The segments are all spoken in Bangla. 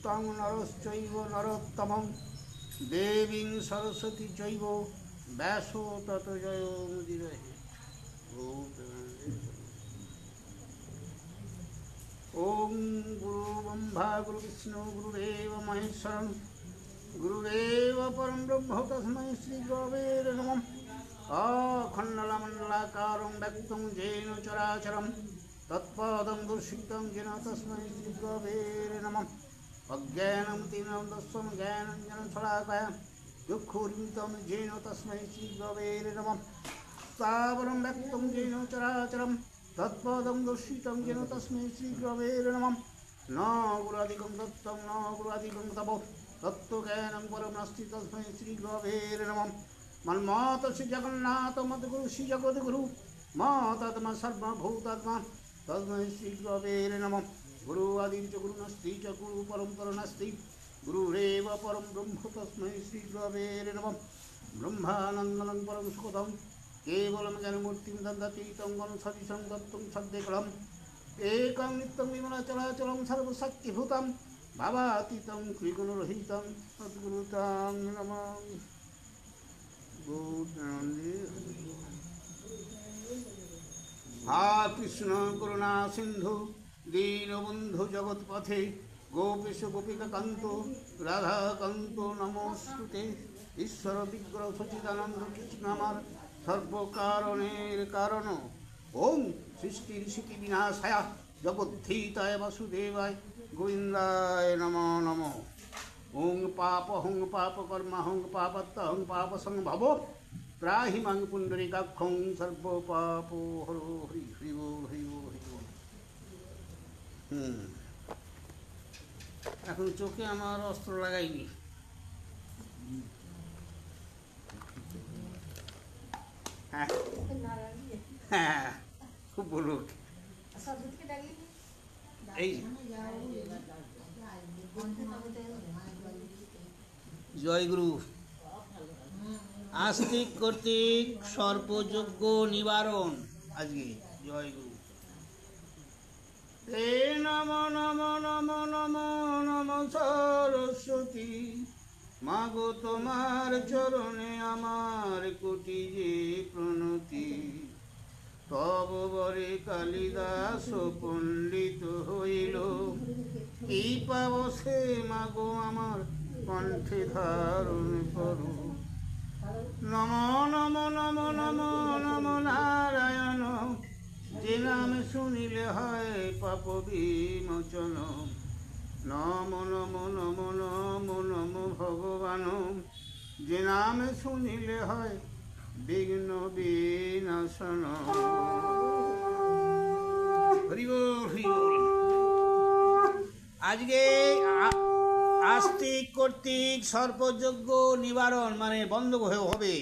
तं नरश्चैव नरोत्तमं देवीं सरस्वती चैव व्यासो ततो जयो मुदिरहे। ओम गुरु ब्रह्मा गुरु विष्णु गुरुदेव महेश्वरं गुरुदेव परं ब्रह्म तस्मै श्री गुरवे नमः। अखण्डलमण्डलाकारं व्यक्तं येन चराचरं तत्पदं दर्शितं येन तस्मै श्री गुरवे नमः। अज्ञानं तिमिरन्धस्य ज्ञानाञ्जनशलाकया चक्षुरुन्मिलितं येन तस्मै श्री गुरवे नमः। स्थावरं व्यक्तं येन चराचरं तत्पदं दर्शितं येन तस्मै श्री गुरवे नमः। न गुरादिकं दत्तं न गुरादिकं तपो तत्त्वज्ञानं परं नास्ति तस्मै श्री गुरवे नमः। मन्माता श्री जगन्नाथ मद्गुरु श्री जगद्गुरु मातात्मा सर्वभूतात्मा तस्मै श्री गुरवे नमः। गुरु आदि च गुरु नास्ति च गुरु परम्परा नास्ति गुरुरेव परं ब्रह्म तस्मै श्री गुरवे नमः। ब्रह्मानन्दनं परं सुखदं केवलं ज्ञानमूर्तिं दन्ततीतं गणसदृशं दत्तं सद्यकलम् एकं नित्यं विमलचराचरं सर्वशक्तिभूतं भावातीतं त्रिगुणरहितं सद्गुरुतां नमामि। हा कृष्ण करुणा सिंधु दीनबंधु जगत्पथे गोपेश गोपिकाकांत राधाकांत नमोस्तुते। ईश्वर विग्रह सच्चिदानंद कृष्ण আমার सर्वकारणेर कारण। ओम सृष्टि ऋषिति विनाशाय जगद्धिताय वासुदेवाय गोविंदाय नमो नमः। ओं पाप हं पाप कर्म हं पापत्त हं पाप संभव त्राहि मां पुंडरीकाक्षं सर्व पापो हरो हरि हरि बोल हरि बोल हरि बोल। এখন চোখে আমার অস্ত্র লাগাইনি। হ্যাঁ হ্যাঁ খুব বলুক এই জয়গুরু আস্তিক কর্তৃক সর্পযজ্ঞ নিবারণ আজকে জয়গুরু। হে নম নম নম নম নম সরস্বতী মাগো তোমার চরণে আমার কোটি যে প্রণতি। তব বরে কালিদাস পণ্ডিত হইল কি পাবসে মাগো আমার কণ্ঠে ধারণ করো। নম নম নম নম নম নারায়ণ যে নাম শুনিলে হয় পাপ বিমোচন। নম নম নম নম নম ভগবান যে নাম শুনিলে হয় বিঘ্ন বিনাশন। হরি বল হরি বল। আজকে আস্তিক কর্তৃক সর্পযজ্ঞ নিবারণ মানে বন্ধ হবে।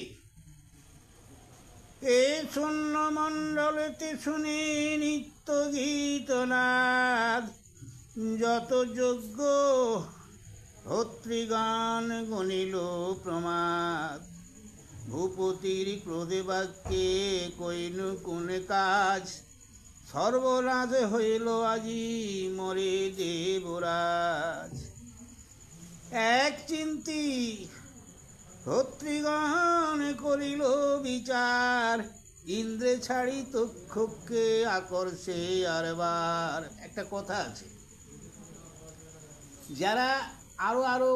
এ শূন্য মণ্ডলেতে শুনি নিত্য গীতনাদ যত যজ্ঞ হত্রীগান গণিল প্রমাদ। ভূপতির ক্রোধে বাক্যে কইনু কোন কাজ সর্বনাশ হইল আজি মরে দেবরাজ। এক চিন্তি হত্রীগণ করিল বিচার ইন্দ্রে ছাড়ি তক্ষকে আকর্ষে আরবার। একটা কথা আছে যারা আরো আরো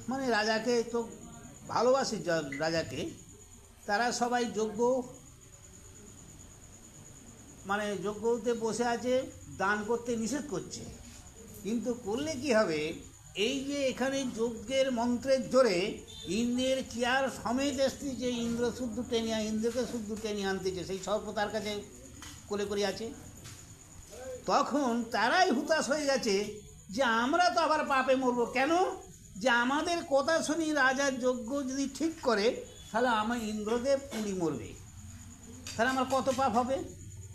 মানে রাজাকে তো ভালোবাসে রাজাকে তারা সবাই যজ্ঞ মানে যজ্ঞতে বসে আছে দান করতে নিষেধ করছে। কিন্তু করলে কি হবে এই যে এখানে যজ্ঞের মন্ত্রের জোরে ইন্দ্রের চেয়ার সমেত এসেছে ইন্দ্রকে শুদ্ধ টেনে আনতেছে সেই সর্প তার কাছে কোলে করে আছে। তখন তারাই হুতাশ হয়ে গেছে যে আমরা তো আবার পাপে মরবো কেন যে আমাদের কথা শুনি রাজার যজ্ঞ যদি ঠিক করে তাহলে আমার ইন্দ্রদেব পুরী মরবে তাহলে আমার কত পাপ হবে।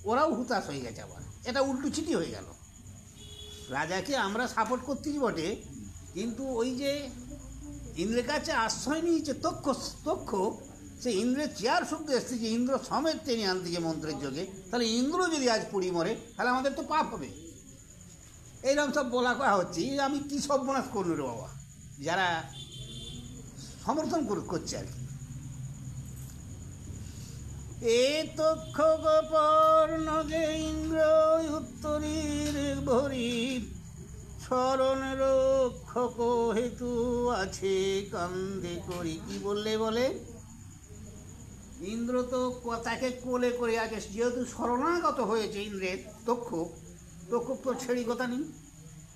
ওরাও হুতাশ হয়ে গেছে আবার এটা উল্টোচিটি হয়ে গেল। রাজাকে আমরা সাপোর্ট করতেছি বটে কিন্তু ওই যে ইন্দ্রের কাছে আশ্রয় নিয়েছে তক্ষ সে ইন্দ্রের চেয়ার শুদ্ধ এসেছে ইন্দ্র সমেত টেনে আনতেছে মন্ত্রের যোগে তাহলে ইন্দ্র যদি আজ পুরী মরে তাহলে আমাদের তো পাপ হবে। এইরকম সব বলা করা হচ্ছে। আমি কী সর্বনাশ করল রে বাবা, যারা সমর্থন করছে আর কি। এ তক্ষ গোপর্ণ যে ইন্দ্র উত্তরীর ভরি, স্মরণ রক্ষক হেতু আছে কান্দে করি। কি বললে বলে, ইন্দ্র তো তাকে কোলে করে আছে, যেহেতু শরণাগত হয়েছে ইন্দ্রের তক্ষক তো ছেড়ি কথা নেই।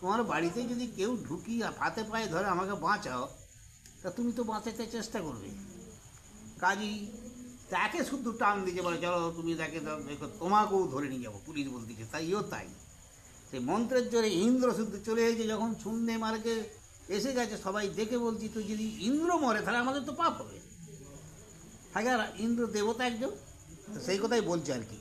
তোমার বাড়িতে যদি কেউ ঢুকি হাতে পায়ে ধরে আমাকে বাঁচাও, তা তুমি তো বাঁচাতে চেষ্টা করবে। কাজী তাকে শুধু টান দিয়েছে, বলে চলো তুমি তাকে তোমাকেও ধরে নিয়ে যাবো, পুলিশ বলতেছে। তাইও তাই, সেই মন্ত্রের জোরে ইন্দ্র শুদ্ধ চলে এসেছে। যখন শূন্যে মার্গে এসে গেছে, সবাই দেখে বলছি তো যদি ইন্দ্র মরে তাহলে আমাদের তো পাপ হবে। থাকে আর ইন্দ্র দেবতা একজন, সেই কথাই বলছে আর কি।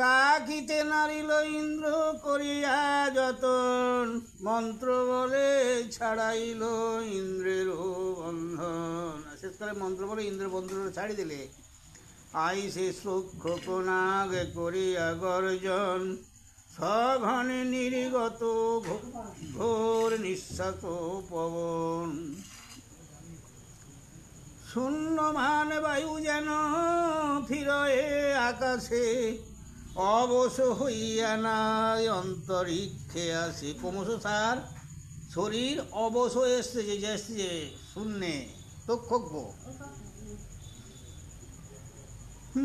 রাখিতে নারিল ইন্দ্র করিয়া যতন, মন্ত্র বলে ছাড়াইল ইন্দ্রের বন্ধন। শেষকালে মন্ত্র বলে ইন্দ্র বন্ধন ছাড়ি দিলে। আইসে সূক্ষ্ম নাগ করিয়া গর্জন, সঘনে নির্গত ঘোর নিঃশ্বাস পবন। শূন্যমান বায়ু যেন ফিরয়ে আকাশে, অবশ হইয়া নাই অন্তরিক্ষে আসে। ক্রমশ তার শরীর অবশ এসছে, যে এসছে শূন্যে তক্ষজ্ঞ।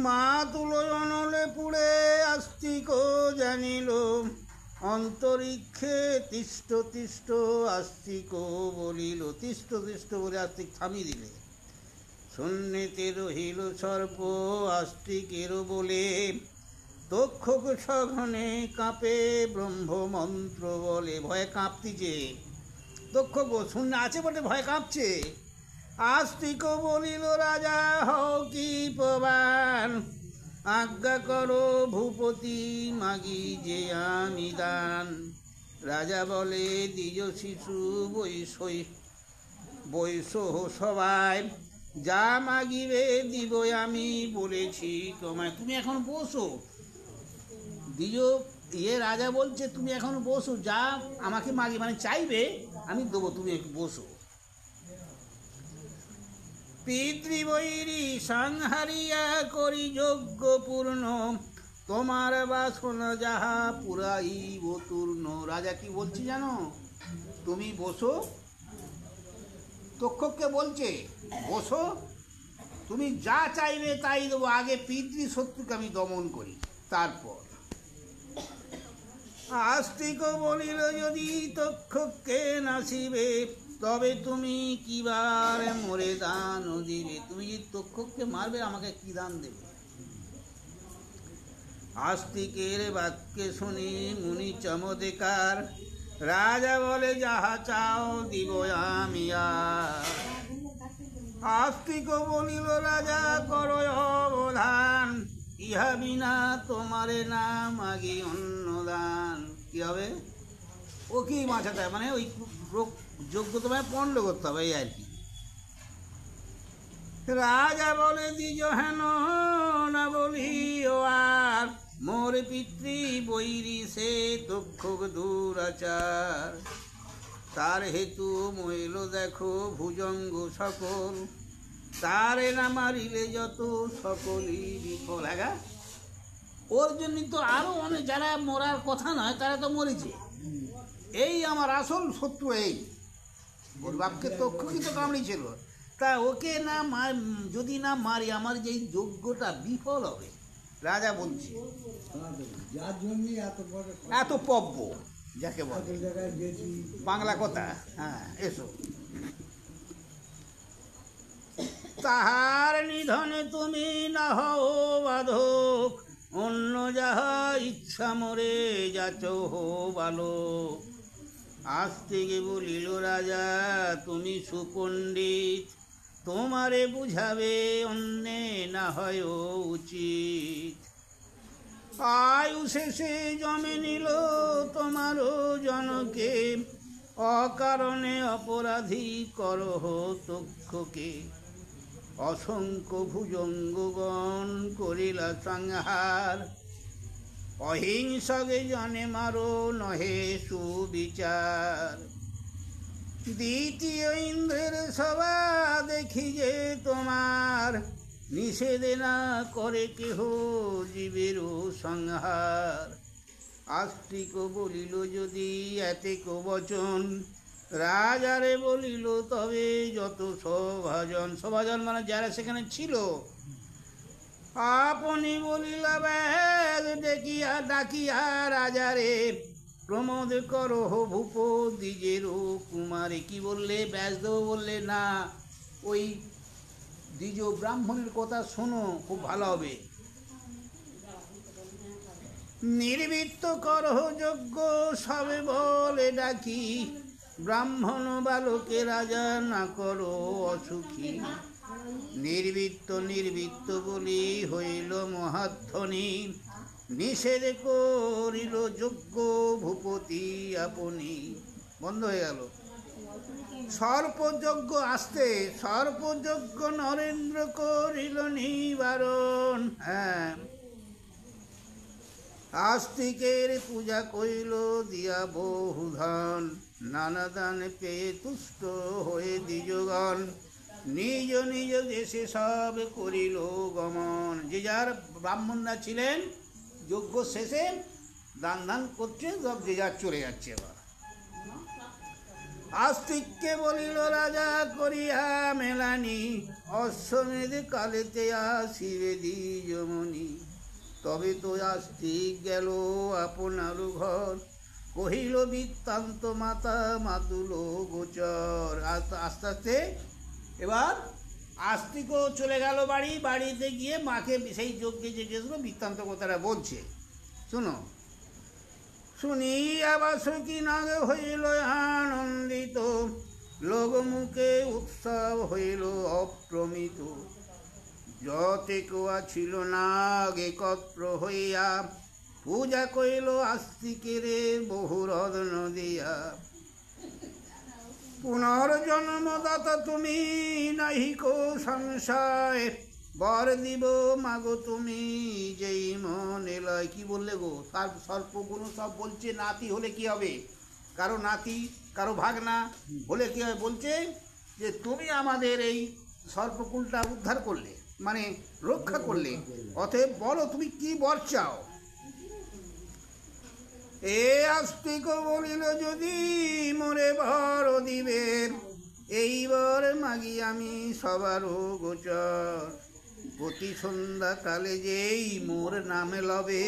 মা তুলয়নলে পুড়ে আস্তিক জানিল, অন্তরিক্ষে তিষ্ঠ তিষ্ঠ আস্তিক বলিল। তিষ্ঠ তিষ্ঠ বলে আস্তিক থামিয়ে দিলে। শূন্যেতে রহিল সর্প আস্তিকের বলে, তক্ষক সঘনে কাঁপে ব্রহ্ম মন্ত্র বলে। ভয়ে কাঁপতিছে তক্ষক, শূন্য আছে বলে ভয় কাঁপছে। আস্তিক বলিল রাজা হও কি প্রবান, আজ্ঞা করো ভূপতি মাগি যে আমি দান। রাজা বলে দ্বিজ শিশু বৈশ সবাই, যা মাগিবে দিব আমি বলেছি তোমায়। তুমি এখন বসো, দ্বিজ রাজা বলছে তুমি এখন বসো, যা আমাকে মাগি মানে চাইবে আমি দেবো, তুমি একটু বসো। পিতৃবৈরী সংহারিয়া করি যজ্ঞ পূর্ণ, তোমার বাসনা যাহা পুরাইব তূর্ণ। রাজা কি বলছি জানো, তুমি বসো, তক্ষককে বলছে বসো, তুমি যা চাইবে তাই দেবো, আগে পিতৃশত্রুকে আমি দমন করি তারপর। আস্তিক বলিল যদি তক্ষককে নাসিবে, তবে তুমি কিবার মোরে দান দিবে। তুমি যদি তক্ষককে মারবে আমাকে কি দান দেবে। আস্তিকের বাক্যে শুনি মুনি চমৎকার, রাজা বলে যাহা চাও দিব আমি আর। আস্তিক বলিল রাজা করো অবধান, ইহা বিনা তোমারে না মাগি অন্নদান। কি হবে, ও কি মাছাতে মানে ওই যোগ্য তোমায় পণ্ড করতে হবে এই আর কি। রাজা বলে দ্বিজ হেন না বলি ও আর, মোর পিতৃ বৈরী সে তক্ষক দুরাচার। তার হেতু মইল দেখো ভুজঙ্গ সকল, তারে না মারিলে যত সকলই বিফল। হ্যাঁ, ওর জন্য তো আরো অনেক যারা মরার কথা নয় তারা তো মরেছে। এই আমার আসল শত্রু, এই ওর বাপকে তক্ষকই তো কামড়িয়েছিল। তা ওকে না যদি না মারি আমার যে যজ্ঞটা বিফল হবে। রাজা বলছে এত পব্য যাকে বলে বাংলা কথা। হ্যাঁ, এসো। তাহার নিধনে তুমি না হও বাধক, অন্য যাহা ইচ্ছা মরে যাচ হো বালক। আস্তিকে বলিল রাজা তুমি সুপণ্ডিত, তোমারে বুঝাবে অন্যে না হয় উচিত। আয়ু শেষে জমে নিল তোমারও জনকে, অকারণে অপরাধী করহ তক্ষকে। অসংখ্য ভুজঙ্গগণ করিলা সংহার, অহিংসকে জনে মারো নহে সুবিচার। দ্বিতীয় ইন্দ্রের সভা দেখি যে তোমার, নিষেধে না করে কেহ জীবেরও সংহার। আস্তিক বলিল যদি এতেক বচন, রাজারে বলিল তবে যত সভাজন। সভাজন মানে যারা সেখানে ছিল। আপনি বলিলা ব্যাগ ডেকিয়া ডাকিয়া রাজারে, প্রমোদ করহ ভূপ দ্বিজেরও কুমারে। কি বললে? ব্যাসদেব বললে না, ওই দ্বিজ ব্রাহ্মণের কথা শোনো, খুব ভালো হবে। নির্বৃত্ত করহ যজ্ঞ সবে বলে ডাকি, ব্রাহ্মণ বালকে রাজা না করো অসুখী। নির্বৃত্ত বলি হইল মহাধ্বনি, নিষেধ করিল যজ্ঞ ভূপতি আপনি। বন্ধ হয়ে গেল। সর্পযজ্ঞ আসতে, সর্পযজ্ঞ নরেন্দ্র করিল নিবারণ। হ্যাঁ, আস্তিকের পূজা কইল দিয়া বহুধন, নানা দান পেয়ে তুষ্ট হয়ে দ্বিজগণ। নিজ নিজ দেশে সব করিল গমন। যে যার ব্রাহ্মণরা ছিলেন যজ্ঞ শেষে দান দান করছে, সব যে যার চলে যাচ্ছে। এবার আস্তিককে বলিল রাজা করিয়া মেলানি, অশ্বমেধ কালেতে আসিবে দ্বিজমণি। তবে তো আস্তিক গেল আপনার ঘর, কহিল বৃত্তান্ত মাতা মাতুল গোচর। আস্তে আস্তে এবার আস্তিকও চলে গেল বাড়ি। বাড়িতে গিয়ে মাকে সেই যজ্ঞে যে গেছিল বৃত্তান্ত কথাটা বলছে, শুনো। শুনিয়া বাসুকী নাগ হইল আনন্দিত, লোকমুখে উৎসব হইল অপ্রমিত। যতে কোয়া ছিল নাগ একত্র হইয়া, পূজা কইল আস্তিকেরে বহুরত্ন দিয়া। পুনর্জন্মদাতা তুমি নাহিক সংশয়, বর দিব মাগো তুমি যেই মনে লয়। কি বললে গো? তার সর্পগুলো সব বলছে নাতি হলে কি হবে, কারো নাতি কারো ভাগনা হলে কি হবে, বলছে যে তুমি আমাদের এই সর্পকুলটা উদ্ধার করলে, মানে রক্ষা করলে, অতএব বলো তুমি কি বর চাও। এ আস্তিক বলিল যদি মোরে বর দিবেন, এইবার মাগি আমি সবারও গোচর। প্রতি সন্ধ্যাকালে যেই মোর নামে লবে,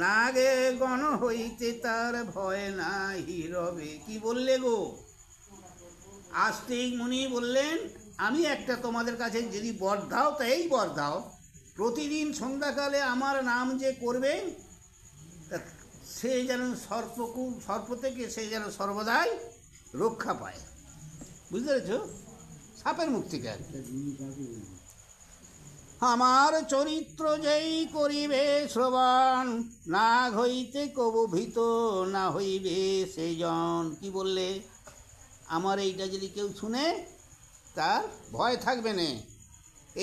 নাগে গণ হইতে তার ভয় নাহি রবে। কি বললে গো? আস্তিক মুনি বললেন আমি একটা তোমাদের কাছে যদি বর দাও, তা এই বর দাও, প্রতিদিন সন্ধ্যাকালে আমার নাম যে করবে, সে যেন সর্প থেকে সে যেন সর্বদাই রক্ষা পায়। বুঝতে পেরেছ? সাপের মুখ থেকে আর আমার চরিত্র যেই করিবে শ্রবণ, নাগ হইতে কবু ভীত না হইবে সেই জন। কি বললে? আমার এইটা যদি কেউ শুনে তার ভয় থাকবে না।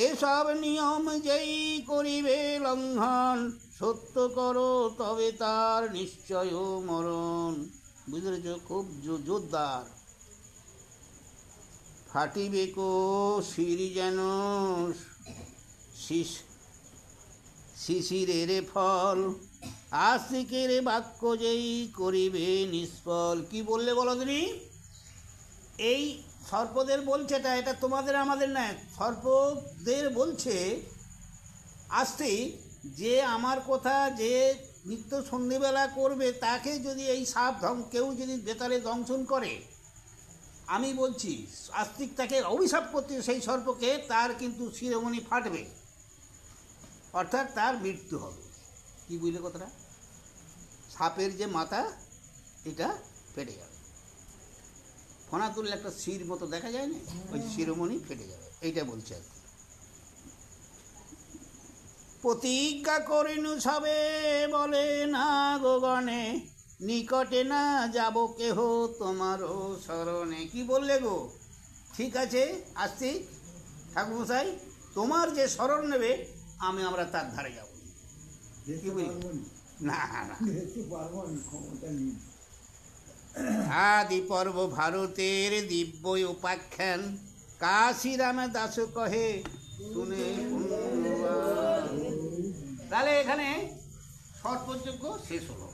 এসব নিয়ম যেই করিবে লঙ্ঘন, সত্য করো তবে তার নিশ্চয় মরণ। বুঝতে পেরেছ? খুব জোরদার। ফাটিবে কো শির যেন শিশিরের ফল, আস্তিকের বাক্য যেই করিবে নিষ্ফল। কি বললে বলো তুমি? এই সর্পদের বলছে, এটা তোমাদের আমাদের নয়, সর্পদের বলছে আস্তিক যে আমার কথা যে নিত্য সন্ধ্যেবেলা করবে, তাকে যদি এই সাপ কেউ যদি বেতালে দংশন করে, আমি বলছি আস্তিক তাকে অভিশাপ করতে, সেই সর্পকে, তার কিন্তু শিরোমণি ফাটবে, অর্থাৎ তার মৃত্যু হবে। কি বুঝলে কথাটা? সাপের যে মাথা এটা ফেটে যাবে, ফোনা তুললে একটা শির মতো দেখা যায় না, ওই শিরোমণি ফেটে যাবে, এইটা বলছে আর কি। প্রতিজ্ঞা করিনু সবে বলে না গগনে, নিকটে না যাব কেহ তোমারও শরণে। কি বললে গো? ঠিক আছে আস্তিক ঠাকুরমশাই, তোমার যে শরণ নেবে আমরা তার ধারে যাব। কি বলি? না না, যেতে পারবো আমি, ক্ষমতা নেই। আদি পর্ব ভারতের দিব্য উপাখ্যান, কাশিরামে দাস কহে শুনে পুণ্যবান। তাহলে এখানে সর্পযজ্ঞ শেষ হলো।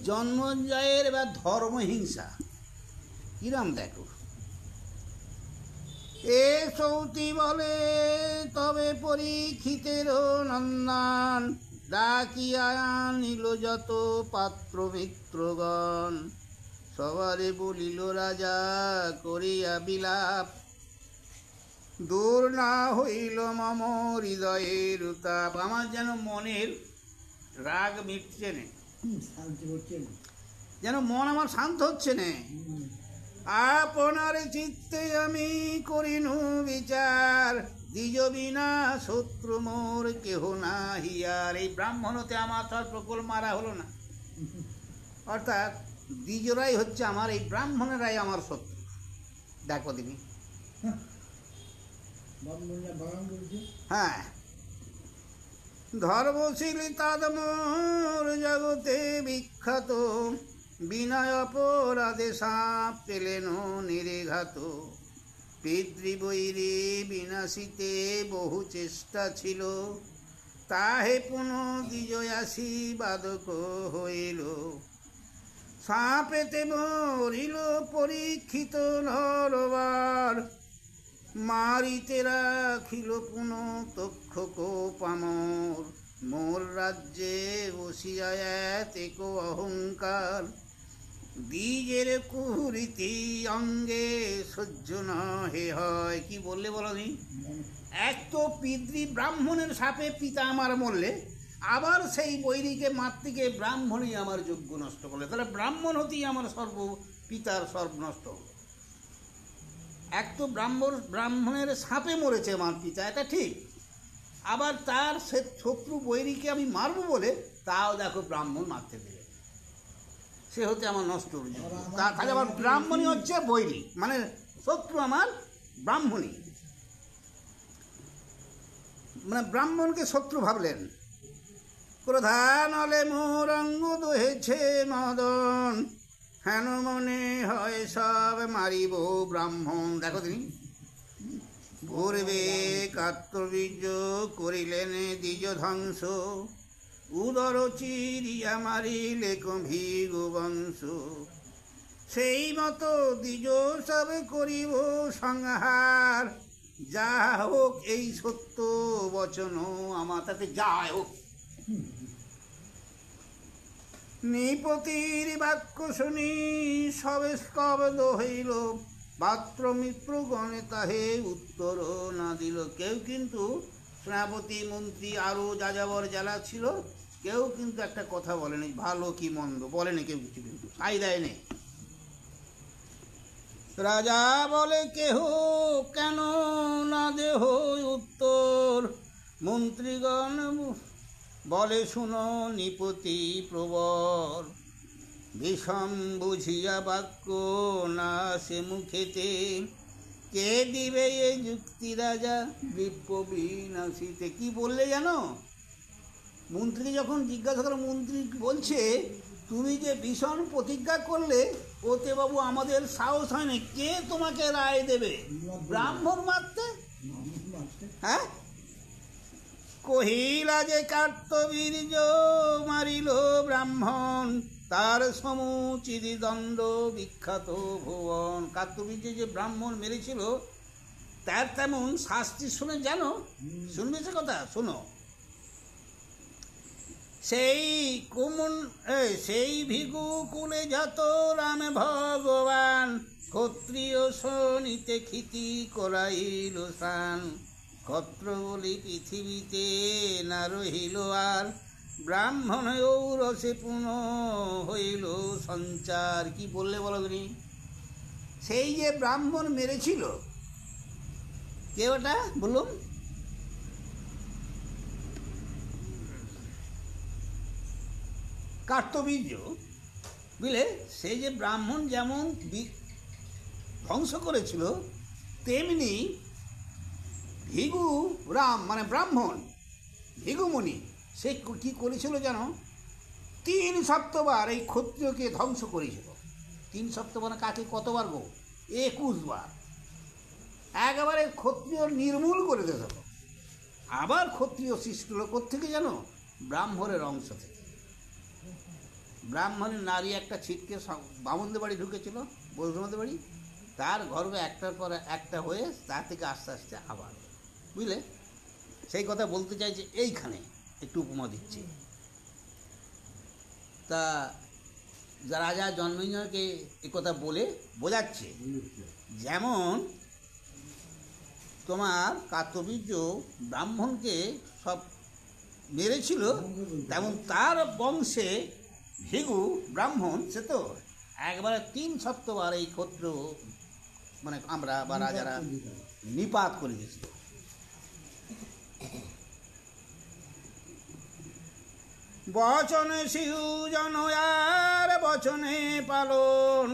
জন্মজয়ের বা ধর্মহিংসা কিরাম দেখো। এ সৌতি বলে তবে পরীক্ষিতের নন্দন, ডাকিয়া নিল যত পাত্র মিত্রগণ, সবারে বলিল রাজা করিয়া বিলাপ, দূর না হইল মম হৃদয়ের উতাপ। আমার যেন মনের রাগ মিটছে না, শান্তি হচ্ছে না। যেন মন আমার শান্ত হচ্ছে না। আপনার চিত্তে আমি করিনু বিচার, দ্বিজ বিনা শত্রু মোর কেহ না হিয়ার। এই ব্রাহ্মণতে আমার তার প্রকল মারা হলো না, অর্থাৎ দ্বিজরাই হচ্ছে আমার, এই ব্রাহ্মণেরাই আমার শত্রু। দেখো দিনি, ব্রাহ্মণরা বাগান বলছে, হ্যাঁ, ধর্মশীল তাদ মোর জগতে বিখ্যাত, বিনয় অপরাধে সাপ পেলেন নিরেঘাত, পিতৃবৈরে বিনাশিতে বহু চেষ্টা ছিল, তাহে পুনঃ দ্বিজয় আসি বাদক হইল, সাপেতে মরিল পরীক্ষিত নরবার, মারিতে রাখিল পুনঃ তক্ষক পামর, মোর রাজ্যে বসিয়া এতেক অহংকার, দ্বিজের কুরীতি অঙ্গে সহ্য নহে হয়। কি বললে বলো নি? এক তো পিতৃ ব্রাহ্মণের সাপে পিতা আমার মরলে, আবার সেই বৈরীকে মাতৃকে ব্রাহ্মণই আমার যজ্ঞ নষ্ট করলে, তাহলে ব্রাহ্মণ হতেই আমার পিতার সর্ব নষ্ট হলো। এক তো ব্রাহ্মণের সাপে মরেছে আমার পিতা, এটা ঠিক, আবার তার সে শত্রু বৈরীকে আমি মারবো বলে তাও দেখো ব্রাহ্মণ মারতে দিলে, সে হতে আমার নষ্ট হল। তাহলে আমার ব্রাহ্মণই হচ্ছে বৈরী, মানে শত্রু আমার ব্রাহ্মণই, মানে ব্রাহ্মণকে শত্রু ভাবলেন। প্রধান হলে মোর অঙ্গ দোহেছে মদন, হেন মনে হয় সব মারিব ব্রাহ্মণ। দেখো তিনি পূর্বে কার্তবীর্য করিলেন দ্বিজ ধ্বংস, উদর চিরিয়া মারিলে গম্ভীর বংশ, সেই মতো দ্বিজ সব করিব সংহার, যা হোক এই সত্য বচন আমার, তাতে যা হোক। নৃপতির বাক্য শুনি সবে স্তব্ধ হইল, পাত্র মিত্রগণে তাহে উত্তর না দিল। কেউ কিন্তু সেনাপতি মন্ত্রী আরও যাযাবর যারা ছিল, কেউ কিন্তু একটা কথা বলেনি, ভালো কি মন্দ বলেনি কেউ কিছু, কিন্তু সাই দেয় নেই। রাজা বলে কেহ কেন না দেহ উত্তর, মন্ত্রীগণ বলে শুনো নৃপতি প্রবর, বিষম বুঝিয়া বাক্য না সে মুখেতে, কে দিবে এ যুক্তি রাজা বিপ্র বিনাশিতে। কি বললে জানো? মন্ত্রী যখন জিজ্ঞাসা করে, মন্ত্রী বলছে তুমি যে ভীষণ প্রতিজ্ঞা করলে, ওতে বাবু আমাদের সাহস হয় না, কে তোমাকে রায় দেবে? ব্রাহ্মণ মারতে? হ্যাঁ, কহিলা যে কার্তবীর্য মারিল ব্রাহ্মণ, তার সমুচিত দণ্ড বিখ্যাত ভুবন। কার্তবীর্য যে ব্রাহ্মণ মেরেছিল তার তেমন শাস্তি শুনে জানো? শুনবে সে কথা? শোনো। সেই ভিগু কুলে যত রাম ভগবান, ক্ষত্রিয় শোনিতে ক্ষিতি করাইল সান, ক্ষত্র বলি পৃথিবীতে না রহিল আর, ব্রাহ্মণ ঔরসে পুনঃ হইল সঞ্চার। কি বললে বলো তুমি? সেই যে ব্রাহ্মণ মেরেছিল, কে ওটা বলুন? কার্তবীর্য, বুঝলে? সেই যে ব্রাহ্মণ যেমন ধ্বংস করেছিল, তেমনি ভিগু রাম মানে ব্রাহ্মণ, ভিগুমুনি সে কি করেছিল জানো, 3 সপ্তাহবার এই ক্ষত্রিয়কে ধ্বংস করেছিল। 3 সপ্তাহ কাকে কতবার গো? 21 বার। একেবারে ক্ষত্রিয় নির্মূল করে দিল। আবার ক্ষত্রিয় সৃষ্টি হলো কোত্থেকে জানো? ব্রাহ্মণের অংশ থেকে। ব্রাহ্মণের নারী একটা ছিটকে বামুনদের বাড়ি ঢুকেছিল, বৈষ্ণবদের বাড়ি, তার গর্ভে একটার পর একটা হয়ে তার থেকে আস্তে আস্তে আবার, বুঝলে? সেই কথা বলতে চাইছে এইখানে, একটু উপমা দিচ্ছি। তা রাজা জন্মেজয়কে এ কথা বলে বোঝাচ্ছে, যেমন তোমার কার্তবীর্য ব্রাহ্মণকে সব মেরেছিল, তেমন তার বংশে ভিগু ব্রাহ্মণ, সে তো একবারে 3 সপ্তাহবার এই ক্ষত্র মানে আমরা বা রাজারা নিপাত করে দিয়েছিল। বচনে সিউজন আর বচনে পালন,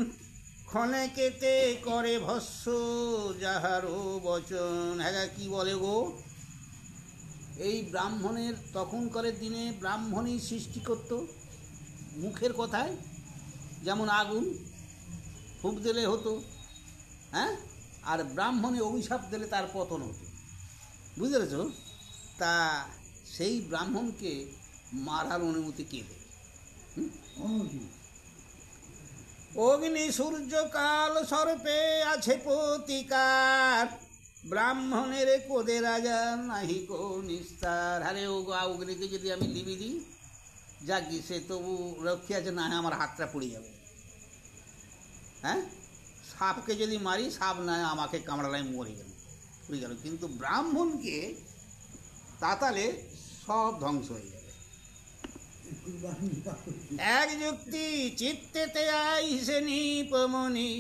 ক্ষণে কেতে করে ভস্য যাহারও বচন। হ্যাঁ, কি বলে গো? এই ব্রাহ্মণের তখনকারের দিনে ব্রাহ্মণই সৃষ্টি করত মুখের কথায়, যেমন আগুন ফুঁক দিলে হতো, হ্যাঁ, আর ব্রাহ্মণে অভিশাপ দিলে তার পতন হতো, বুঝতে পেরেছ? তা সেই ব্রাহ্মণকে মারার অনুমতি কে দেবে? অগ্নি সূর্য কাল সর্পে আছে প্রতিকার, ব্রাহ্মণের কোদে রাজা নাহি কো নিস্তার। আরে ও অগ্নিকে যদি আমি লিবি দিই, যাকি সে তবু রক্ষী আছে, না হয় আমার হাতটা পড়ে যাবে। হ্যাঁ, সাপকে যদি মারি, সাপ না আমাকে কামড়ালাই মরে গেল, কিন্তু ব্রাহ্মণকে তাতালে সব ধ্বংস হয়ে যাবে। এক যুক্তি চিত্তেতে আইসে নিপমনি,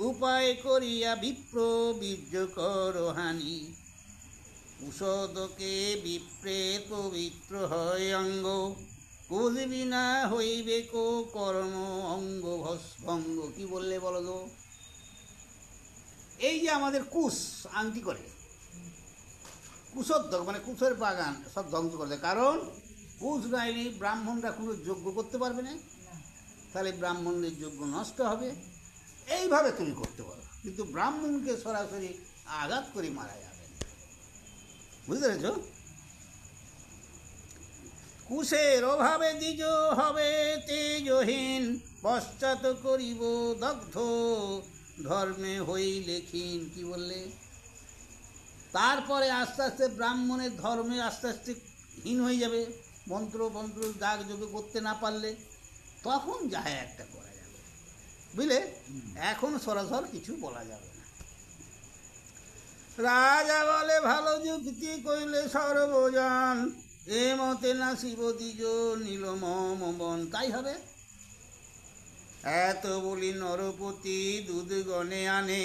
উপায় করিয়া বিপ্র বীর্য কর হানি। উষদকে বিপ্রে পবিত্র হয় অঙ্গ, কুজবি না হইবে কো কর্ম অঙ্গ ভঙ্গ। কি বললে বলো গো? এই যে আমাদের কুশ আংটি করে, কুশোদ্যোগ মানে কুশের বাগান সব ধ্বংস করে দেয়। কারণ কুশ নাইলে ব্রাহ্মণরা কোনো যজ্ঞ করতে পারবে না, তাহলে ব্রাহ্মণদের যজ্ঞ নষ্ট হবে। এইভাবে তুমি করতে পারো, কিন্তু ব্রাহ্মণকে সরাসরি আঘাত করে মারা যাবে না, বুঝতে পেরেছ? কুশের অভাবে দ্বিজ হবে তেজহীন, পশ্চাৎ করিব দগ্ধ ধর্মে হইলে ক্ষীণ। কি বললে? তারপরে আস্তে আস্তে ব্রাহ্মণের ধর্মে আস্তে আস্তে হীন হয়ে যাবে, মন্ত্র যাগ যোগ করতে না পারলে, তখন যাহে একটা করা যাবে, বুঝলে? এখন সরাসর কিছু বলা যাবে না। রাজা বলে ভালো যুক্তি কইলে সর্বজন, এ মতে না শিব দ্বিজ নীল মন। তাই হবে। এত বলি নরপতি দুধ গনে আনে,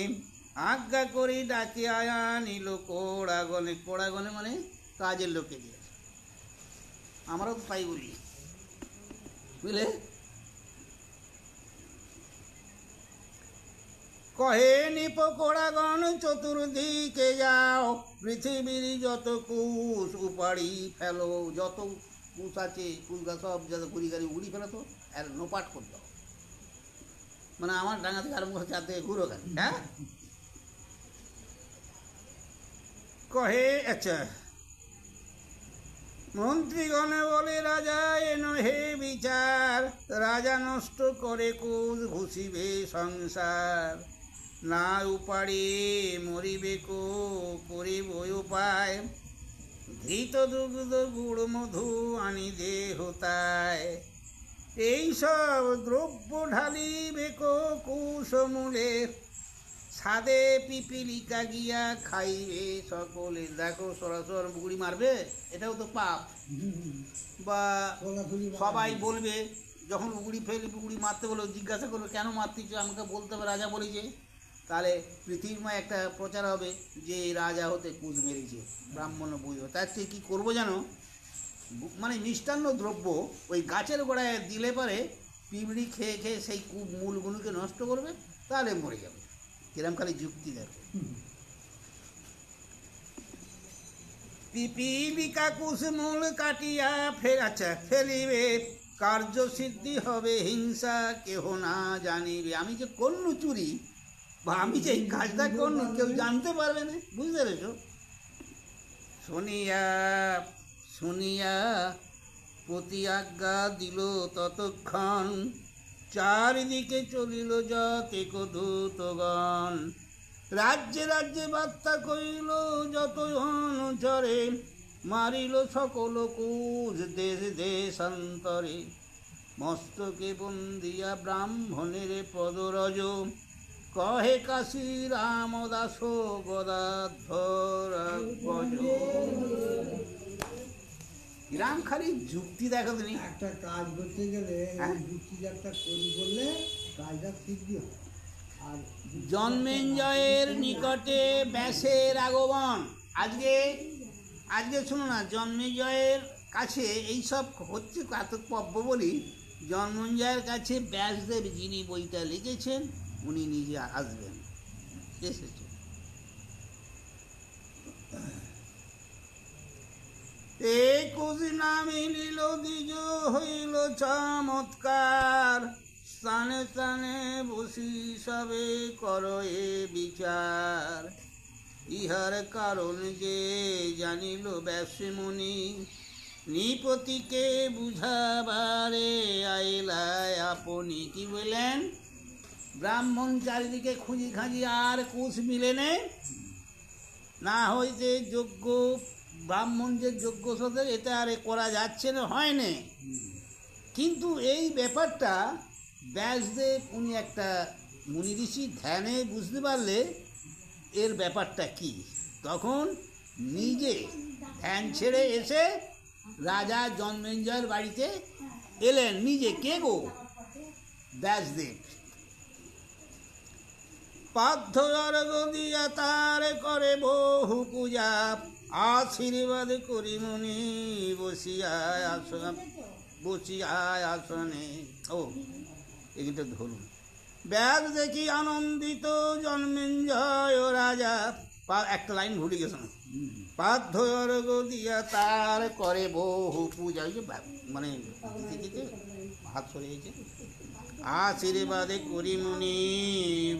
আজ্ঞা করি ডাকি আয়া নিল কোড়াগনে। কোড়াগনে মানে কাজের লোকে দিয়ে, আমরাও তো তাই বলি, বুঝলে? কহে নিপ কোড়াগণ চতুর্দিকে যাও, পৃথিবীর যত কুশ উপাড়ি ফেলো। যত কুশ আছে, কুশ গাছ সব যত গুড়ি গাড়ি উড়ি ফেলো তো, আর নোপাট করে দাও। মানে আমার ডাঙা থেকে আরম্ভ হচ্ছে আর থেকে ঘুরো গাড়ি। হ্যাঁ, কহে আচ্ছা, মন্ত্রীগণে বলে রাজা এনো হে বিচার, রাজা নষ্ট করে কুশ ঘুষিবে সংসার। না উপাড়ে মরিবে কো করিব উপায়, ঘৃত দুগ্ধ গুড় মধু আনি দেহ তায়। এইসব দ্রব্য ঢালিবে কো কুশমূলে, ছাদে পিপিলিকা গিয়া খাইবে সকলে। দেখো, সরাসর বুগুড়ি মারবে, এটাও তো পাপ। বা সবাই বলবে, যখন বুগুড়ি মারতে বলো, জিজ্ঞাসা করবে কেন মারতেছ, আমাকে বলতে হবে রাজা বলেছে। তাহলে পৃথিবীময় একটা প্রচার হবে যে রাজা হতে কুশ মেরেছে, ব্রাহ্মণ বুঝবে। তার থেকে কী করবো জানো? মানে মিষ্টান্ন দ্রব্য ওই গাছের গোড়ায় দিলে পরে পিঁপড়ি খেয়ে খেয়ে সেই মূলগুলোকে নষ্ট করবে, তাহলে মরে যাবে। কিরম খালি যুক্তি দেখো। পিপীলিকা কুসমূল কাটিয়া ফেলিবে, কার্য সিদ্ধি হবে হিংসা কেহ না জানিবে। আমি যে করলু চুরি বা আমি যে এই কাজটা করলু কেউ জানতে পারবে না, বুঝতে পেরেছো? শুনিয়া শুনিয়া প্রতি আজ্ঞা দিল ততক্ষণ, চারিদিকে চলিল যতেক দূতগণ। রাজ্যে রাজ্যে বার্তা কইল যত অনুচরে, মারিল সকল কুজ দেশ দেশান্তরে। মস্তকে বন্দিয়া ব্রাহ্মণের পদরজ, কহে কাশী রামদাস গদাধর গজ। রাম খালি যুক্তি দেখা দিনি। একটা কাজ করতে গেলে হ্যাঁ? যুক্তিজাতটা করি বললে কাজটা সিদ্ধি হয়। আর জন্মেঞ্জয়ের নিকটে ব্যাসের আগমন। আজকে আজকে শুনো না, জন্মেঞ্জয়ের কাছে এইসব হচ্ছে কাতকপব্য বলি। জন্মেঞ্জয়ের কাছে ব্যাসদেব যিনি বইটা লিখেছেন উনি নিজে আসবেন, এসেছে। একুশ নামে লীল দ্বিজ হইল চমৎকার, স্থানে স্থানে বসি সবে করো এ বিচার। ইহার কারণ যে জানিল ব্যাসমুনি, নৃপতিকে বুঝাবারে আইলায় আপনি। কি বললেন? ব্রাহ্মণ চারিদিকে খুঁজি খাঁজি আর কুশ মিলে না হইতে যোগ্য ব্রাহ্মণ যে যোগ্য সদের এটা আর করা যাচ্ছে না, হয় না। কিন্তু এই ব্যাপারটা ব্যাসদেব উনি একটা মুনি ঋষি ধ্যানে বুঝতে পারলে এর ব্যাপারটা কি, তখন নিজে ধ্যান ছেড়ে এসে রাজা জন্মেঞ্জয়ের বাড়িতে এলেন নিজে। কে গো? ব্যাসদেব। পার্থ অর্ঘ দিয়া তার করে বহু পূজা, আশীর্বাদ করি মুনি বসিয়ায় আসনে। ও এগুলো ধরুন। ব্যাস দেখি আনন্দিত জন্মেঞ্জয় রাজা। একটা লাইন ভুলে গেছেন। পার্থ অর্ঘ দিয়া তার করে বহু পূজা। ওই যে মানে দিতে হাত সরে গেছে। আশীর্বাদে করি মুনি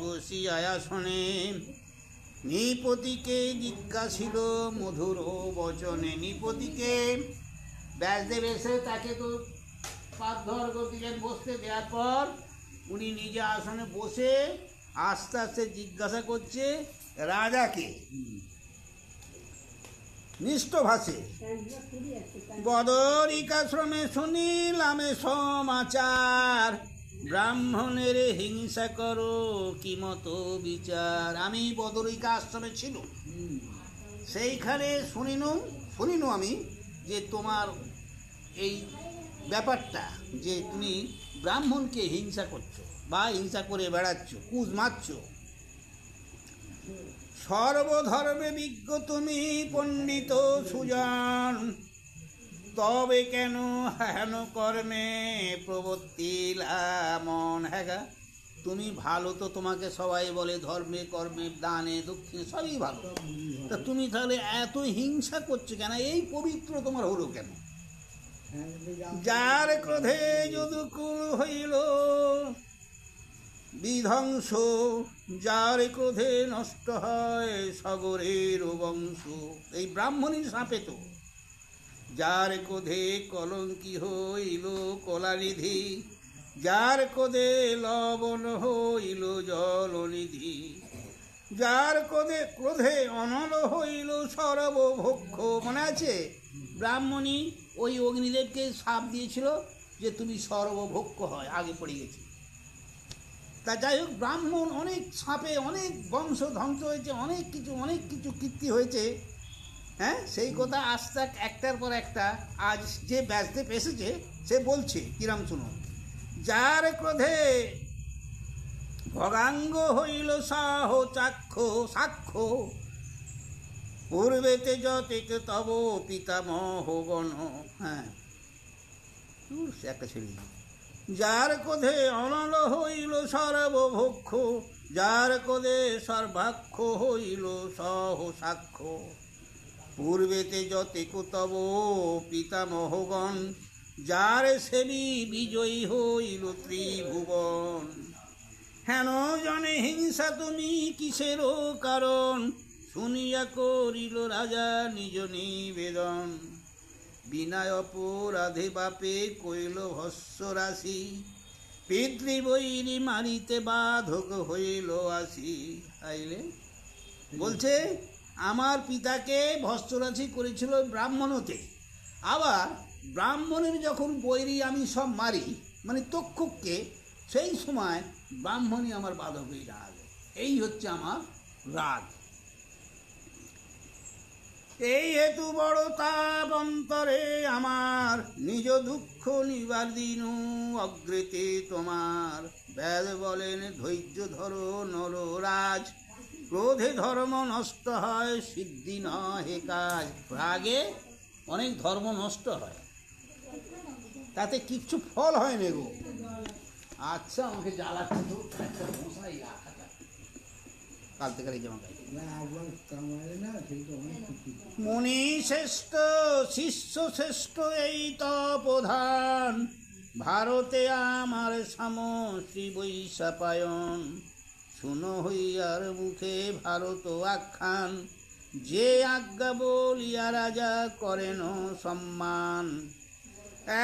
বসিয়ায় আসনে, নৃপতিকে জিজ্ঞাসিল মধুর বচনে। নৃপতিকে ব্যাসদেব এসে তাকে তো পার্থ দিলেন বসতে, দেওয়ার পর উনি নিজে আসনে বসে আস্তে আস্তে জিজ্ঞাসা করছে রাজাকে নিষ্ঠ ভাষে। বদরিকাশ্রমে শুনিলামে সমাচার, ব্রাহ্মণের হিংসা করো কি মতো বিচার। আমি বদরিকা আশ্রমে ছিল, সেইখানে শুনিনু আমি যে তোমার এই ব্যাপারটা, যে তুমি ব্রাহ্মণকে হিংসা করছো বা হিংসা করে বেড়াচ্ছ, কুজ মারছ। সর্বধর্মে বিজ্ঞ তুমি পণ্ডিত সুজন, তবে কেন হেন কর্মে প্রবর্তিলা মন। হ্যাঁ, তুমি ভালো তো, তোমাকে সবাই বলে ধর্মে কর্মে দানে দক্ষিণে সবই ভালো, তা তুমি তাহলে এত হিংসা করছো কেন? এই পবিত্র তোমার হলো কেন? যার ক্রোধে যদুকুল হইল বিধ্বংস, যার ক্রোধে নষ্ট হয় সগরের বংশ। এই ব্রাহ্মণী সাপে তো। যার ক্রোধে কলঙ্কি হইল কলানিধি, যার ক্রোধে লবণ হইল জলনিধি, যার ক্রোধে অনল হইল সর্বভক্ষ। মনে আছে ব্রাহ্মণী ওই অগ্নিদেবকে শাপ দিয়েছিল যে তুমি সর্বভক্ষ হয়, আগে পড়ে গেছে। তা যাই হোক, ব্রাহ্মণ অনেক সাপে অনেক বংশ ধ্বংস হয়েছে, অনেক কিছু কীর্তি হয়েছে। হ্যাঁ, সেই কথা আস্তে একটার পর একটা আজ যে ব্যাসদেব এসেছে সে বলছে কিরাম শুনো। যার ক্রোধে ভগাঙ্গ হইল সাহ সাক্ষ্য, পূর্বেতে যতেক তব পিতামহ গণ। হ্যাঁ, একটা ছেড়ে। যার ক্রোধে অনল হইল সর্বভক্ষ, যার ক্রোধে সর্বাক্ষ হইল সহ সাক্ষ্য। পূর্বেতে যতে তব পিতামহগণ, যার সেবি বিজয়ী হইল ত্রিভুবন। হেন জনে হিংসা তুমি কিসেরও কারণ, শুনিয়া করিল রাজা নিজ নিবেদন। বিনায় অপরাধে বাপে কইল ভস্য রাশি, পিতৃবৈরী মারিতে বাধক হইল আসি। আইলে বলছে আমার পিতাকে ভস্যরাশি করেছিল ব্রাহ্মণতে, আবার ব্রাহ্মণের যখন বৈরী আমি সব মারি, মানে তক্ষককে, সেই সময় ব্রাহ্মণই আমার বাধক হয়ে দাঁড়াবে। এই হচ্ছে আমার রাগ। এই হেতু বড় তাপ অন্তরে আমার, নিজ দুঃখ নিবাদিনু অগ্রেতে তোমার। বেদ বলেন ধৈর্য ধরো নররাজ, ক্রোধে ধর্ম নষ্ট হয় সিদ্ধি নহে কাজ। রাগে অনেক ধর্ম নষ্ট হয়, তাতে কিচ্ছু ফল হয় না গো। আচ্ছা আমাকে জ্বালাচ্ছে তো, একটা মশাই কাল থেকে যেমন একবার কামারে না সেইটা অনেক খুশি। মুনি শ্রেষ্ঠ শিষ্য শ্রেষ্ঠ এই তপধান, ভারতে আমার সাম শ্রী বৈশাপায়ন। শুনো হইয়ার মুখে ভারত আখ্যান, যে আজ্ঞা বলিয়া রাজা করেন সম্মান।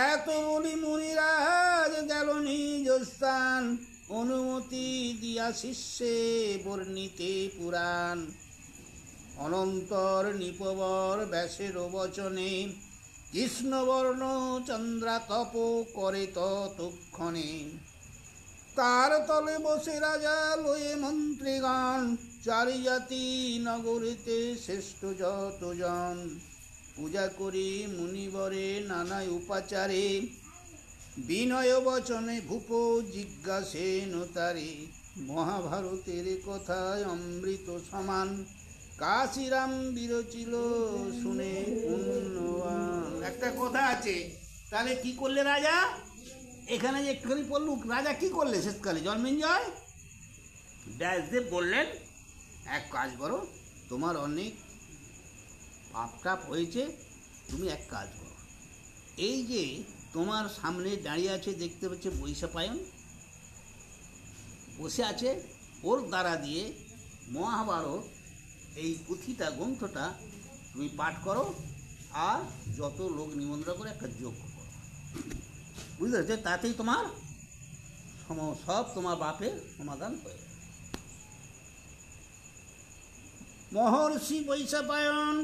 এত বলি মুনিরাজ গেল নিজ স্থান, অনুমতি দিয়া শিষ্যে বর্ণিতে পুরাণ। অনন্তর নিপবর ব্যাসের বচনে, কৃষ্ণবর্ণ চন্দ্রা তপ করে ততক্ষণে। তার তলে বসে রাজা লয়ে মন্ত্রীগণ, চারি জাতি নগরীতে শ্রেষ্ঠ যতজন। পূজা করি মুনিবরে নানা উপাচারে, বিনয় বচনে ভূপ জিজ্ঞাসেন তারে। মহাভারতের কথায় অমৃত সমান, কাশিরাম বিরচিল শুনে পুণ্যবান। একটা কথা আছে, তাহলে কি করলে রাজা? এখানে যে একটুখানি পড়লু, রাজা কি করলে শেষকালে? জন্মেঞ্জয় ব্যাসদেব বললেন এক কাজ করো, তোমার অনেক পাপ টাপ হয়েছে, তুমি এক কাজ করো। এই যে তোমার সামনে দাঁড়িয়ে আছে দেখতে পাচ্ছে বৈশাপায়ন, বসে আছে, ওর দ্বারা দিয়ে মহাভারত এই পুঁথিটা গ্রন্থটা তুমি পাঠ করো, আর যত লোক নিমন্ত্রণ করে একটা যজ্ঞ করো, বুঝতে পারছো? তাতেই তোমার সব তোমার বাপের সমাধান হয়ে যাবে। মহর্ষি বৈশাপায়ন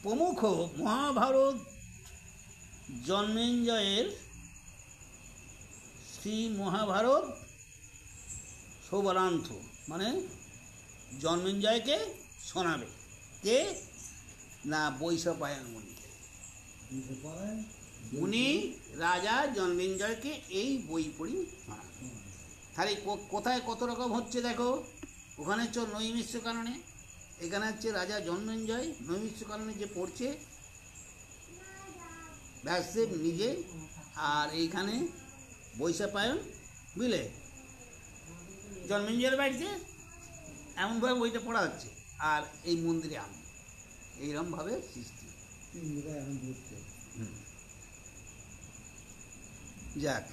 প্রমুখ মহাভারত জন্মেঞ্জয়ের শ্রী মহাভারত সৌবরান্থ, মানে জন্মেঞ্জয়কে শোনাবে। কে না? বৈশাপায়ন মুনি। মুনি রাজা জন্মেঞ্জয়কে এই বই পড়ি শোনাবে। তাহলে কোথায় কত রকম হচ্ছে দেখো, ওখানে হচ্ছে নৈমিষ্য কারণে, এখানে হচ্ছে রাজা জন্মেঞ্জয় নৈমিষ্য কারণে যে পড়ছে ব্যাসদেব নিজে, আর এইখানে বৈশাপায়ন, বুঝলে, জন্মেঞ্জয়ের বাড়িতে এমনভাবে বইটা পড়া হচ্ছে, আর এই মন্দিরে আমি এইরকমভাবে সৃষ্টি। যাক,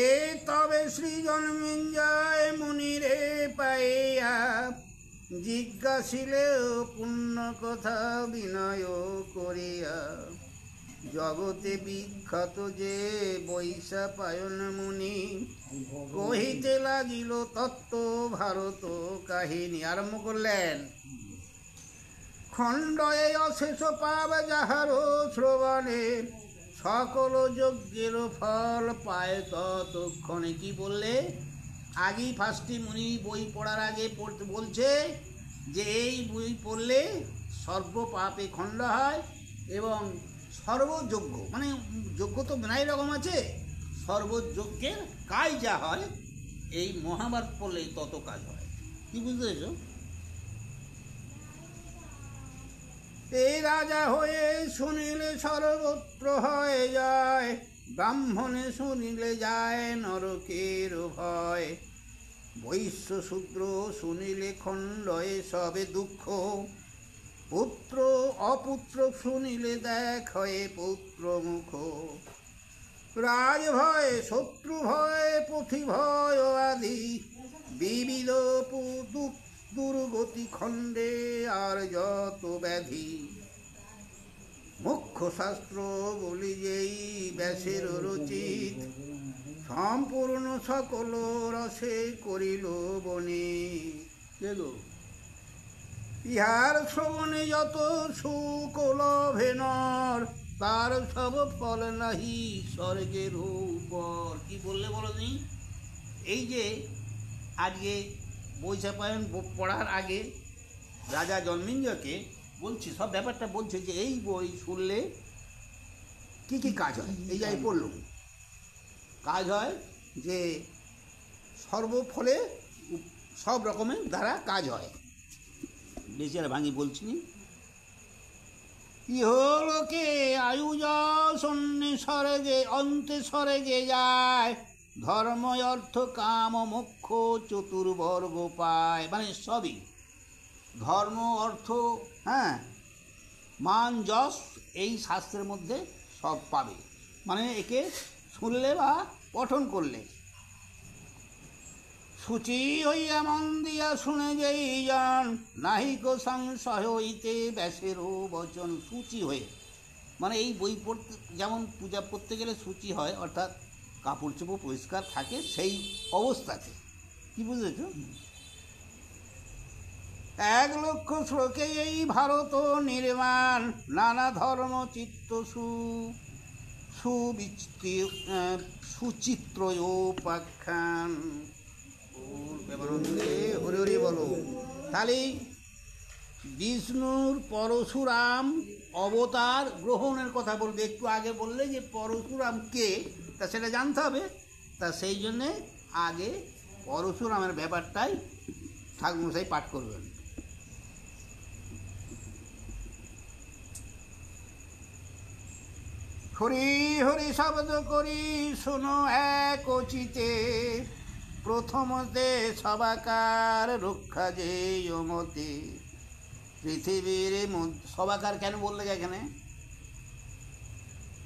এ তবে শ্রী জন্মেঞ্জয় মুনিরে পাইয়া, জিজ্ঞাসিলে পুণ্য কথা বিনয় করিয়া। জগতে বিখ্যাত যে বৈশাপায়ন মুনি, কহিতে লাগিল তত্ত্ব ভারত কাহিনী। আরম্ভ করলেন, খণ্ডয়ে অশেষ পাব যাহারো শ্রবণে, সকল যজ্ঞের ফল পায় ততক্ষণে। কি বললে? আগেই ফার্স্টে মুনি বই পড়ার আগে পড়তে বলছে যে এই বই পড়লে সর্ব পাপে খণ্ড হয়, এবং সর্বযজ্ঞ, মানে যজ্ঞ তো বিনাই রকম আছে, সর্বযজ্ঞের কাজ যা হয় এই মহাভারত পড়লে তত কাজ হয়। কি বুঝতে পেরেছ? এই রাজা হয়ে শুনিলে সর্বত্র হয়ে যায়, ব্রাহ্মণে শুনিলে যায় নরকের ভয়। বৈশ্য শূদ্র শুনিলে খণ্ডয়ে সবে দুঃখ, পুত্র অপুত্র শুনিলে দেখ হয়ে পুত্র মুখ, রাজ ভয় শত্রু ভয় পথি ভয় আদি, বিবিধ দুর্গতি খণ্ডে আর যত ব্যাধি, মুখ্য শাস্ত্র বলি যেই ব্যাসের রচিত, সম্পূর্ণ সকল রসে করিল বনে। ইহার শ্রবণে যত সুখ লভে নর, তার সব ফল নাহি স্বর্গের উপর। কি বললে বলো নি? এই যে আজকে বৈশাপায়ন পড়ার আগে রাজা জন্মেঞ্জয়কে বলছি, সব ব্যাপারটা বলছে যে এই বই শুনলে কি কি কাজ হয়। এই যে আমি পড়লাম, কাজ হয় যে সর্বফলে সব রকমের দ্বারা কাজ হয়। বেশি আর ভাঙি বলছি নি। ইহলোকে আয়ুজন্যে স্বর্গে অন্তে স্বর্গে যায়, ধর্ম অর্থ কাম মোক্ষ চতুর্বর্গ পায়। মানে সবই ধর্ম অর্থ, হ্যাঁ, মান যশ এই শাস্ত্রের মধ্যে সব পাবে। মানে একে শুনলে বা পঠন করলে। সূচি হইয়া মন দিয়া শুনে যেই জন, নাহিক সংশয় হইতে ব্যাসেরও বচন। সূচি হয়ে মানে এই বই পড়তে, যেমন পূজা করতে গেলে সূচি হয়, অর্থাৎ কাপড় চোপড় পরিষ্কার থাকে, সেই অবস্থাতে। কি বুঝেছ? 1,00,000 শ্লোকে এই ভারত নির্মাণ, নানা ধর্ম চিত্ত সুচিত্র উপাখ্যান। হরি হরি বলো। তাহলে বিষ্ণুর পরশুরাম অবতার গ্রহণের কথা বলবে। একটু আগে বললে যে পরশুরাম কে, তা সেটা জানতে হবে। তা সেই জন্যে আগে পরশুরামের ব্যাপারটাই ঠাকুরমশাই পাঠ করবেন। হরি হরি শব্দ করি শোনো এক চিতে, প্রথমতে সবাকার রক্ষা যে মতে। পৃথিবীর সবাকার কেন বললে এখানে?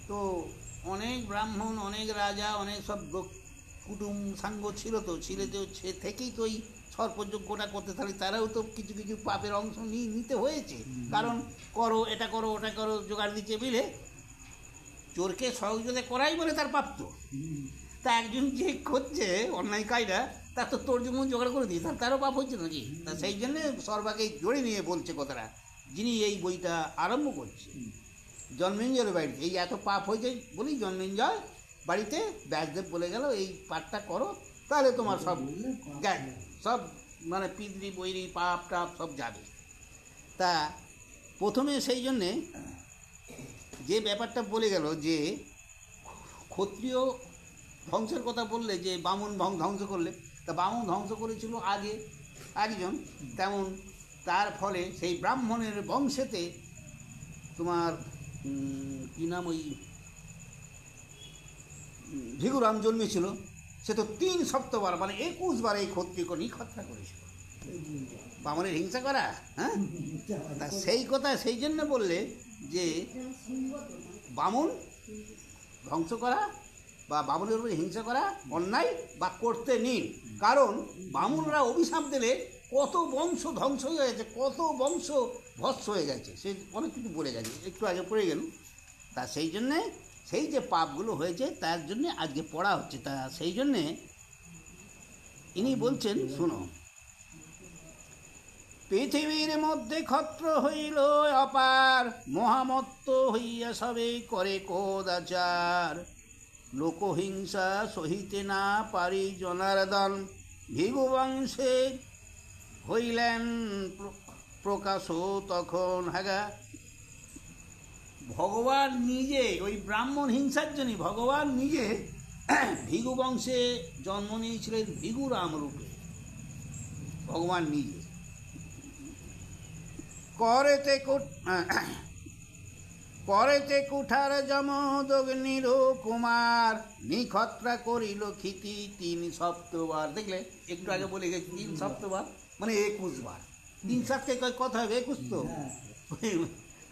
তো অনেক ব্রাহ্মণ, অনেক রাজা, অনেক সব কুটুম সাঙ্গ ছিল, তো ছিল তো সে থেকেই তো এই সর্পযজ্ঞটা করতে থাকলে তারাও তো কিছু কিছু পাপের অংশ নিতে হয়েছে। কারণ করো এটা করো ওটা করো জোগাড় দিচ্ছে বিলে, চোরকে সহযোগিতা করাই বলে তার প্রাপ্ত। তা একজন যে করছে অন্যায় কায়দা, তার তো তোর যেমন জোগাড় করে দিই, তারও পাপ হচ্ছে নাকি? তা সেই জন্যে সর্বাকে জড়ে নিয়ে বলছে কথাটা, যিনি এই বইটা আরম্ভ করছে জন্মেঞ্জয়ের বাড়িতে। এই এত পাপ হয়েছে বলি জন্মেঞ্জয় বাড়িতে ব্যাসদেব বলে গেল এই পাঠটা করো, তাহলে তোমার সব জ্ঞান, সব মানে পিতৃ বৈরি পাপ টাপ সব যাবে। তা প্রথমে সেই জন্যে যে ব্যাপারটা বলে গেল যে ক্ষত্রিয় ধ্বংসের কথা বললে, যে বামুন ধ্বংস করলে, তা বামুন ধ্বংস করেছিল আগে একজন, তেমন তার ফলে সেই ব্রাহ্মণের বংশেতে তোমার কী নাম, ওই ভিগুরাম জন্মেছিল। সে তো 3 সপ্তবার মানে 21 বার এই ক্ষত্রিয়কে নিখত্রা করেছিল। বামনের হিংসা করা, হ্যাঁ, তা সেই কথা সেই জন্য বললে যে বামুন ধ্বংস করা বা বামুনের উপরে হিংসা করা অন্যায় বা করতে নিন। কারণ বামুনরা অভিশাপ দিলে কত বংশ ধ্বংস হয়ে গেছে, কত বংশ ভস্ম হয়ে গেছে, সে অনেক কিছু বলে গেছে, একটু আগে পড়ে গেল। তা সেই জন্যে সেই যে পাপগুলো হয়েছে তার জন্যে আজকে পড়া হচ্ছে। তা সেই জন্যে ইনি বলছেন, শুনো, পৃথিবীর মধ্যে ক্ষত্র হইল অপার, মহামত্ত হইয়া সবে করে কোদাচার, লোকহিংসা সহিতে না পারি জনার্দন, ভিগু বংশে হইলেন প্রকাশ তখন। হ্যাঁ, ভগবান নিজে ওই ব্রাহ্মণ হিংসার জন্য ভগবান নিজে ভিগু বংশে জন্ম নিয়েছিলেন, ভিগুরাম রূপে ভগবান নিজে। করেতে পরেতে কুঠার যমদগ্নির কুমার নিখত্রা করিল ক্ষিতি 3 সপ্তবার। দেখলে একটু আগে বলে গেছি 3 সপ্তবার মানে 21 বার। 3 সাতকে কথা হবে 21 তো,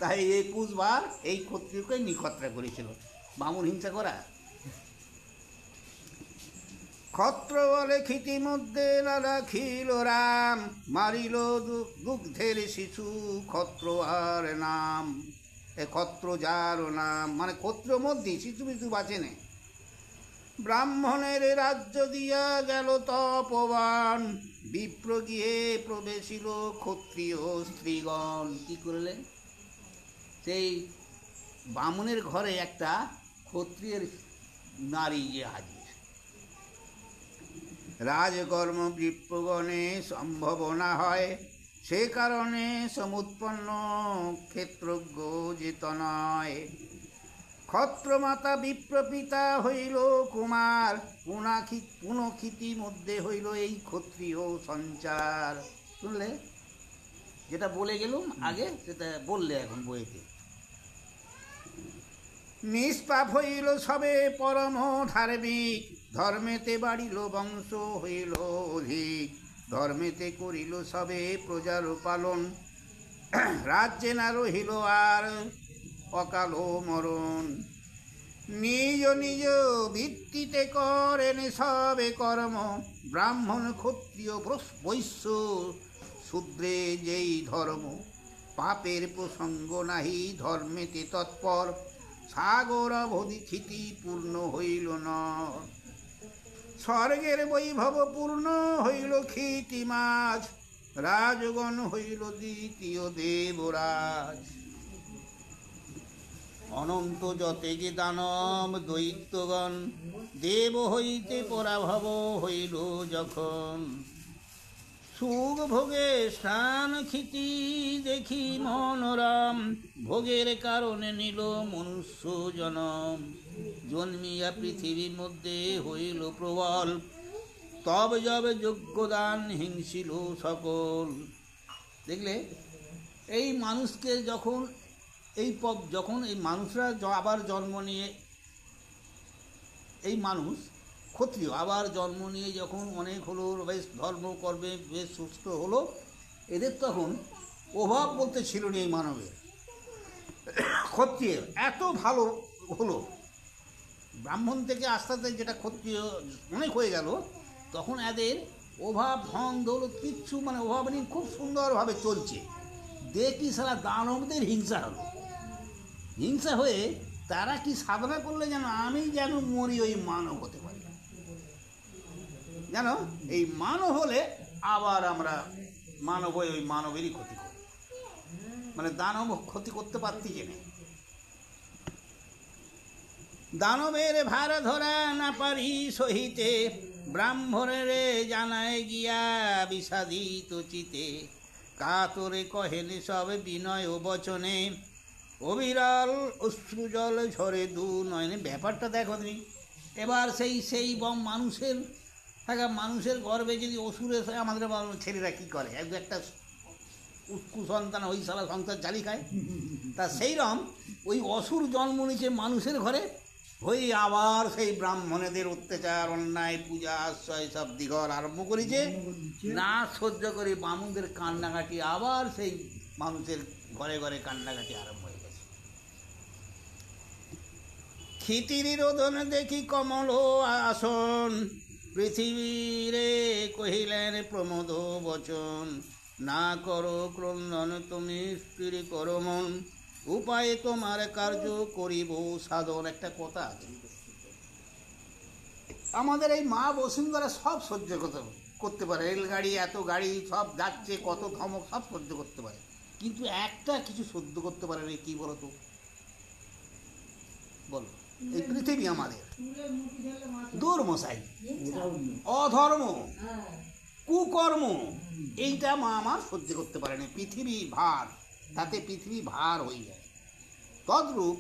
তাই 21 বার এই ক্ষত্রিয়কে নিখত্রা করেছিল। বামুন হিংসা করা। ক্ষত্র বলে ক্ষিতি মধ্যে রাখিল রাম, মারিল দুগ্ধের শিশু ক্ষত্র আর নাম। এ ক্ষত্র যার নাম মানে ক্ষত্র মধ্যে শিশু শিশু বাঁচে নে। ব্রাহ্মণের রাজ্য দিয়া গেল তপবান, বিপ্র গিয়ে প্রবেশিল ক্ষত্রিয় স্ত্রীগণ। কি করলেন? সেই বামুনের ঘরে একটা ক্ষত্রিয়ের নারী যে হাজির। রাজকর্ম বিপ্রগণে সম্ভাবনা হয়, সে কারণে সমুৎপন্ন ক্ষেত্রজ্ঞ যেত নয়। ক্ষত্রমাতা বিপ্রপিতা হইল কুমার, পুনঃক্ষিতি মধ্যে হইল এই ক্ষত্রিয় সঞ্চার। শুনলে যেটা বলে গেলুম আগে সেটা বললে এখন বইতে। নিষ্পাপ হইল সবে পরম ধার্মিক, ধর্মেতে বাড়িল বংশ হইল অধিক। ধর্মেতে করিল সবে প্রজার পালন, রাজ্যে না রহিল আর অকাল মরণ। নিজ নিজ ভিত্তিতে করেন সবে কর্ম, ব্রাহ্মণ ক্ষত্রিয় বৈশ্য শূদ্রে যেই ধর্ম। পাপের প্রসঙ্গ নাহি ধর্মেতে তৎপর, সাগর অবধি ক্ষিতি পূর্ণ হইল না। স্বর্গের বৈভব পূর্ণ হইল ক্ষিতি মাঝ, রাজগণ হইল দ্বিতীয় দেবরাজ। অনন্ত যতে যে দানব দৈত্যগণ, দেব হইতে পরাভব হইল যখন। সুখ ভোগে স্নান ক্ষিতি দেখি মনোরম, ভোগের কারণে নিল মনুষ্য জনম। জন্মিয়া পৃথিবীর মধ্যে হইল প্রবল, তব যবে যোগ্যদান হিংসিল সকল। দেখলে এই মানুষকে যখন যখন এই মানুষরা আবার জন্ম নিয়ে, এই মানুষ ক্ষত্রিয় আবার জন্ম নিয়ে যখন অনেক হলো, বেশ ধর্ম করবে, বেশ সুস্থ হলো, এদের তখন অভাব বলতে ছিল না। এই মানবের ক্ষত্রিয়ের এত ভালো হলো, ব্রাহ্মণ থেকে আস্তে আস্তে যেটা ক্ষত্রিয় অনেক হয়ে গেল, তখন এদের অভাব ধন দৌলত কিচ্ছু মানে অভাব নেই, খুব সুন্দরভাবে চলছে। দেখি সারা দানবদের হিংসা হলো। হিংসা হয়ে তারা কি সাধনা করলে যেন আমি যেন মরি, ওই মানব হতে পারি, জানো এই মানব হলে আবার আমরা মানব হয়ে ওই মানবেরই ক্ষতি করি, মানে দানব ক্ষতি করতে পারতি যে নেই। দানবের ভার ধরা না পারি সহিতে, ব্রাহ্মণের জানায় গিয়া বিষাদিত চিতে। কাতরে কহেন সব বিনয় বচনে, অবিরল অশ্রুজল ঝরে দু নয়নে। ব্যাপারটা দেখো তুমি, এবার সেই মানুষের মানুষের গর্বে যদি অসুরে, আমাদের ছেলেরা কী করে, একটা কুসন্তান ওই সারা সংসার জালি খায়, তা সেইরকম ওই অসুর জন্ম নিচে মানুষের ঘরে, হয়ে আবার সেই ব্রাহ্মণেদের অত্যাচার অন্যায় পূজা আশ্রয় সব দিগর আরম্ভ করেছে। না সহ্য করে বামুনদের কান্নাকাটি, আবার সেই মানুষের ঘরে ঘরে কান্নাকাটি আরম্ভ হয়ে গেছে। ক্ষিতির রোদন দেখি কমল আসন, পৃথিবীরে কহিলেন প্রমোদ বচন। না করো ক্রন্দন তুমি স্থির করো মন, উপায়ে তোমার কার্য করিব সাধন। একটা কথা আছে, আমাদের এই মা বসুন্ধরা সব সহ্য করতে পারে, রেলগাড়ি এত গাড়ি সব যাচ্ছে, কত ধমক সব সহ্য করতে পারে, কিন্তু একটা কিছু সহ্য করতে পারে না। কি বলো তো, বলো এই পৃথিবী আমাদের দুর্মশাই, অধর্ম, কুকর্ম, এইটা মা আমার সহ্য করতে পারে না। পৃথিবী ভার, তাতে পৃথিবী ভার হয়ে যায়। তদ্রূপ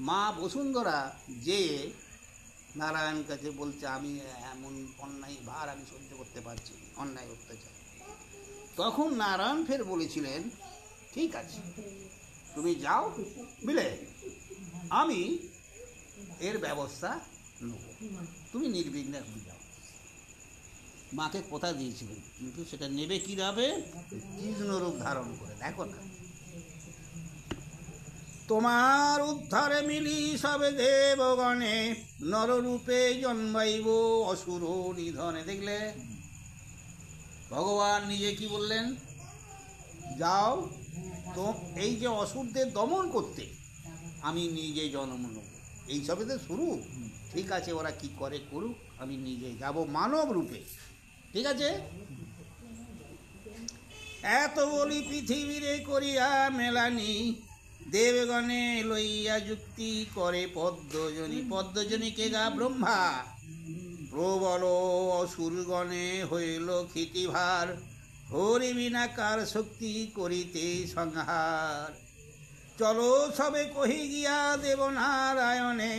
মা বসুন্ধরা যে নারায়ণ কাছে বলছে আমি এমন অন্যায় ভার আমি সহ্য করতে পারছি, অন্যায় অত্যাচার। তখন নারায়ণ ফের বলেছিলেন ঠিক আছে, তুমি যাও, বুঝলে, আমি এর ব্যবস্থা নেব, তুমি নির্বিঘ্নে এখন যাও। মাকে কথা দিয়েছিলেন, কিন্তু সেটা নেবে কীভাবে? কৃষ্ণ রূপ ধারণ করে। দেখো না, তোমার উদ্ধারে মিলি সবে দেবগণে, নররূপে জন্মাইব অসুর নিধনে। দেখলে ভগবান নিজে কি বললেন? যাও, তো এই যে অসুরদের দমন করতে আমি নিজে জন্ম নেব। এই সবে তো শুরু, ঠিক আছে, ওরা কি করে করুক, আমি নিজে যাব মানব রূপে। ঠিক আছে, এত বলি পৃথিবীরে করিয়া মেলানি, দেবগণে লইয়া যুক্তি করে পদ্মজনী। পদ্মজনী কে গা? ব্রহ্মা। প্রবল অসুরগণে হইল ক্ষিতিভার, হরি বিনা কার শক্তি করিতে সংহার। চলো সবে কহি গিয়া দেবনারায়ণে,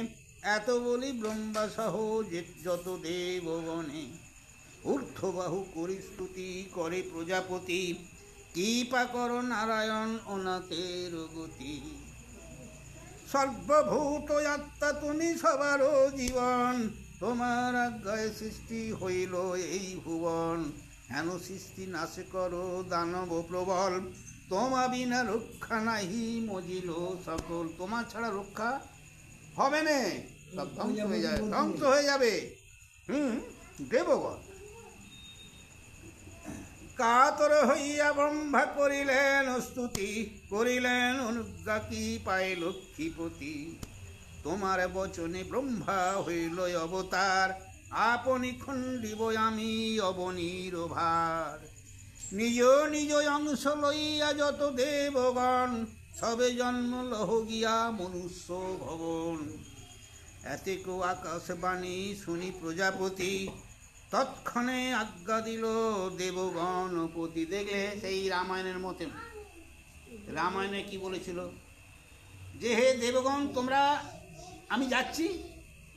এত বলি ব্রহ্মা সহ যত দেবগণে। ঊর্ধ্ববাহু করি স্তুতি করে প্রজাপতি, কৃপা কর নারায়ণ অনাথের গতি। সর্বভূত আত্মা তুমি সবারও জীবন, তোমার আজ্ঞায় সৃষ্টি হইল এই ভুবন। হেন সৃষ্টি নাশে করো দানব প্রবল, তোমা বিনা রক্ষা নাহি মজিল সকল। তোমার ছাড়া রক্ষা হবে না, সব ধ্বংস হয়ে যাবে, ধ্বংস হয়ে যাবে। দেবগণ কাতর হইয়া ব্রহ্মা করিলেন স্তুতি, করিলেন অনুজ্ঞা কি পায় লক্ষ্মীপতি। তোমার বচনে ব্রহ্মা হইল অবতার, আপনি খণ্ডিব আমি অবনীর ভার। নিজ নিজ অংশ লইয়া যত দেবগণ, সবে জন্ম লহ গিয়া মনুষ্য ভবন। এতেক আকাশবাণী শুনি প্রজাপতি, তৎক্ষণে আজ্ঞা দিল দেবগণপতি। দেখলে সেই রামায়ণের মতে, রামায়ণে কি বলেছিল? যে হে দেবগণ, তোমরা, আমি যাচ্ছি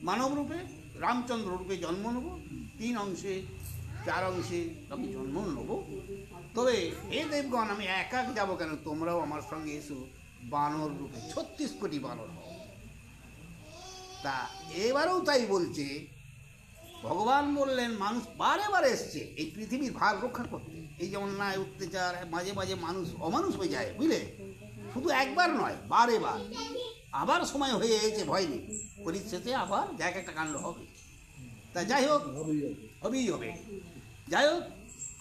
মানব রূপে, রামচন্দ্র রূপে জন্ম নেব, 3 অংশে 4 অংশে আমি জন্ম নেব। তবে হে দেবগণ, আমি একা যাব কেন? তোমরাও আমার সঙ্গে এসো বানর রূপে, 36 কোটি বানর হও। তা এবারেও তাই বলছে, ভগবান বললেন মানুষ বারে বারে এসছে এই পৃথিবীর ভার রক্ষা করতে। এই যে অন্যায় অত্যাচার, মাঝে মাঝে মানুষ অমানুষ হয়ে যায়, বুঝলে, শুধু একবার নয়, বারে বার। আবার সময় হয়ে গেছে, ভয় নেই, পরিস্থিতি আবার এক একটা কাণ্ড হবে। তা যাই হোক, হবেই হবে। যাই হোক,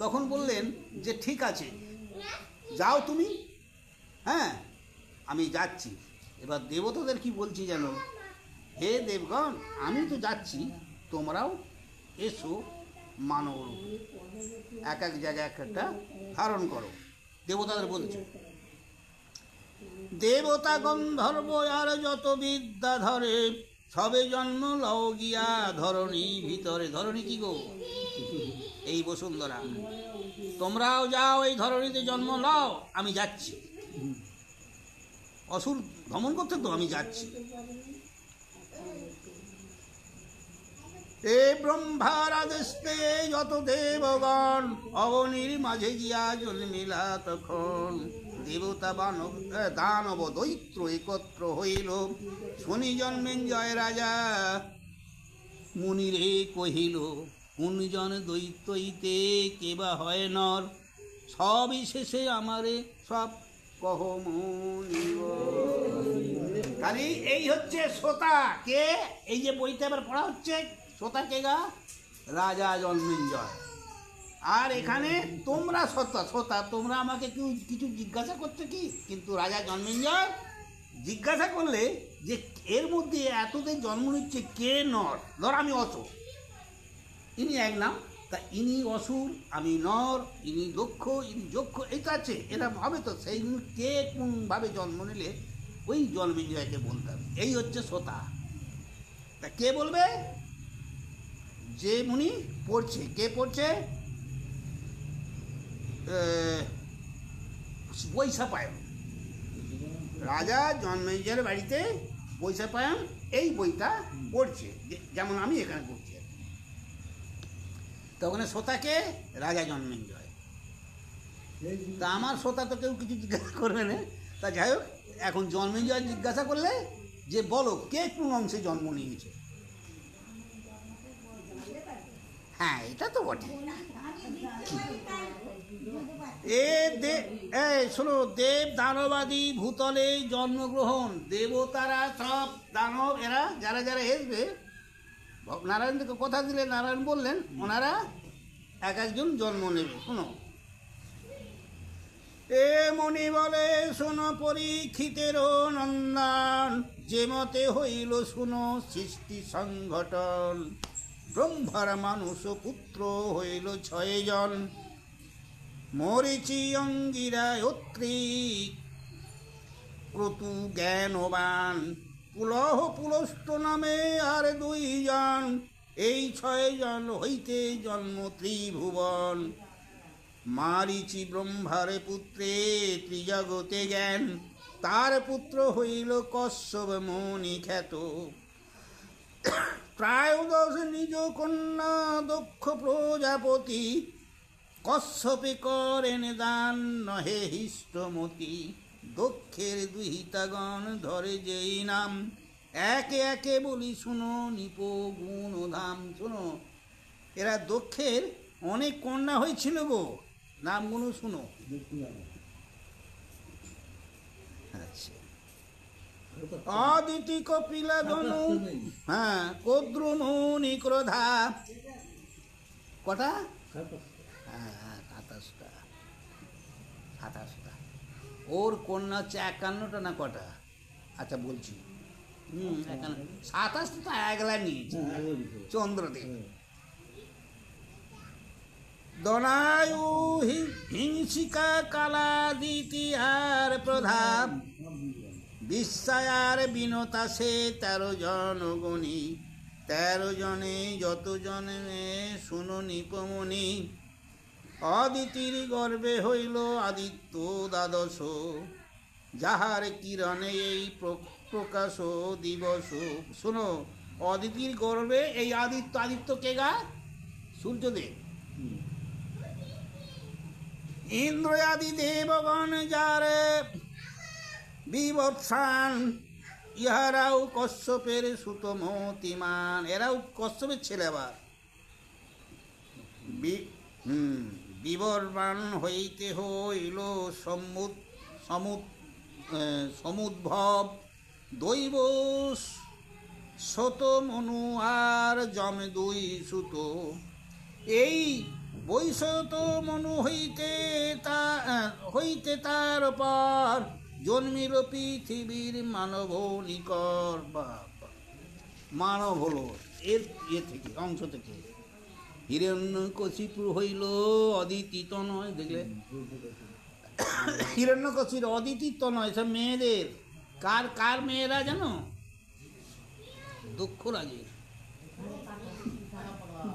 তখন বললেন যে ঠিক আছে, যাও তুমি, হ্যাঁ আমি যাচ্ছি। এবার দেবতাদের কি বলছি যেন, হে দেবগণ, আমি তো যাচ্ছি, তোমরাও এসো মানব রূপে, এক এক জায়গায় এক একটা ধারণ করো। দেবতাদের বলছে, দেবতা গন্ধর্ব আর যত বিদ্যা ধরে, সবে জন্ম লও গিয়া ধরণী ভিতরে। ধরণী কি গো? এই বসুন্ধরা। তোমরাও যাও এই ধরণীতে জন্ম লও, আমি যাচ্ছি। অসুর দমন করতে তো আমি যাচ্ছি। এ ব্রহ্মার আদেশ পেয়ে যত দেবগণ, অবনীর মাঝে গিয়া জন্মিলা তখন। দেবতা দানব দৈত্য একত্র হইল, শুনি জন্মেঞ্জয় রাজা মুনিরে কহিল। কোনজন দৈত্যইতে কেবা হয় নর, সবই শেষে আমারে সব কহ মুনিব। খালি এই হচ্ছে শ্রোতা কে? এই যে বইতে আবার পড়া হচ্ছে, শ্রোতা কে গা? রাজা জন্মেঞ্জয়। আর এখানে তোমরা শ্রোতা, তোমরা আমাকে কিছু জিজ্ঞাসা করছো কি? কিন্তু রাজা জন্মেঞ্জয় জিজ্ঞাসা করলে যে এর মধ্যে এতদিন জন্ম নিচ্ছে কে নর? ধর আমি অসুর, ইনি এক নাম, তা ইনি অসুর, আমি নর, ইনি দক্ষ, ইনি যক্ষ, এটা আছে, এটা হবে তো। সেই কে কোনভাবে জন্ম নিলে ওই জন্মেঞ্জয়কে বলতে হবে। এই হচ্ছে শ্রোতা। তা কে বলবে? যে মুনি পড়ছে। কে পড়ছে? বৈশাপায়ন। রাজা জন্মেঞ্জয়ের বাড়িতে বৈশাপায়ন এই বইটা পড়ছে, যেমন আমি এখানে পড়ছি। তা ওখানে শ্রোতাকে রাজা জন্মেঞ্জয়। তা আমার শ্রোতা তো কেউ কিছু জিজ্ঞাসা করবে না। তা যাই হোক, এখন জন্মেজয় জিজ্ঞাসা করলে যে বলো কে কোন অংশে জন্ম নিয়েছে? হ্যাঁ, এটা তো বটে। শোনো, দেব দানবাদী ভূতলে জন্মগ্রহণ, দেবতারা সব দানব এরা যারা যারা আসবে, নারায়ণ থেকে কথা দিলে নারায়ণ বললেন ওনারা এক একজন জন্ম নেবে। শোনো, এ মনি বলে শোনো পরীক্ষিতের নন্দন, যে মতে হইল শুনো সৃষ্টি সংঘটন। ব্রহ্মার মানুষ পুত্র হইল 6 জন, মরিচি অঙ্গিরা অত্রি ক্রতু জ্ঞানবান, পুলহ পুলস্ত নামে আর 2 জন, এই 6 জন হইতে জন্ম ত্রিভুবন। মারিচি ব্রহ্মার পুত্রে ত্রিজগতে জ্ঞান, তার পুত্র হইল কশ্যপ মুনি খ্যাত। ত্রয়োদশ নিজ কন্যা দক্ষ প্রজাপতি, কশ্যপে করেন দান নহে হিষ্টমতি। দক্ষের দুহিতাগণ ধরে যেই নাম, একে একে বলি শুনো নিপ গুণ ধাম। শোনো, এরা দক্ষের অনেক কন্যা হয়েছিল গো, নামগুলো শুনো। আচ্ছা, অদিতি কপিলা ধনু, হ্যাঁ, কদ্রুমুনি ক্রোধা, কটা? হ্যাঁ, 27টা। ওর কন্যা হচ্ছে 51টা না কটা? আচ্ছা বলছি, 27টা একলা নিয়েছে চন্দ্রদেব। দনায়ু হিংসিকা কালাদিতি আর প্রধান, বিশ্বায়ার বিনতা সে 13 জন গণি। 13 জনে যত জনে শুনো নিপমণি। অদিতির গর্ভে হইল আদিত্য 12, যাহার কিরণে এই প্রকাশ দিবস। শোনো, অদিতির গর্ভে এই আদিত্য কে গা? সূর্যদেব। ইন্দ্র আদি দেবগণ যার বিবৎসান, ইহারাও কশ্যপের সুত মতিমান। এরাও কশ্যপের ছেলে। আবার বিবর্মান হইতে হইল সমুদ্ভব, দৈব শত মনু আর যম 2 সুত। এই বৈশত মনু হইতে তার পর জন্মিল পৃথিবীর মানব নিকর। মানব হলো এর থেকে অংশ থেকে। হিরণ্যকশিপু হইল অদিতি তনয়। দেখলে, হিরণ্যকশির অদিতি তনয় সব মেয়েদের। কার মেয়েরা জানো? দক্ষ রাজের।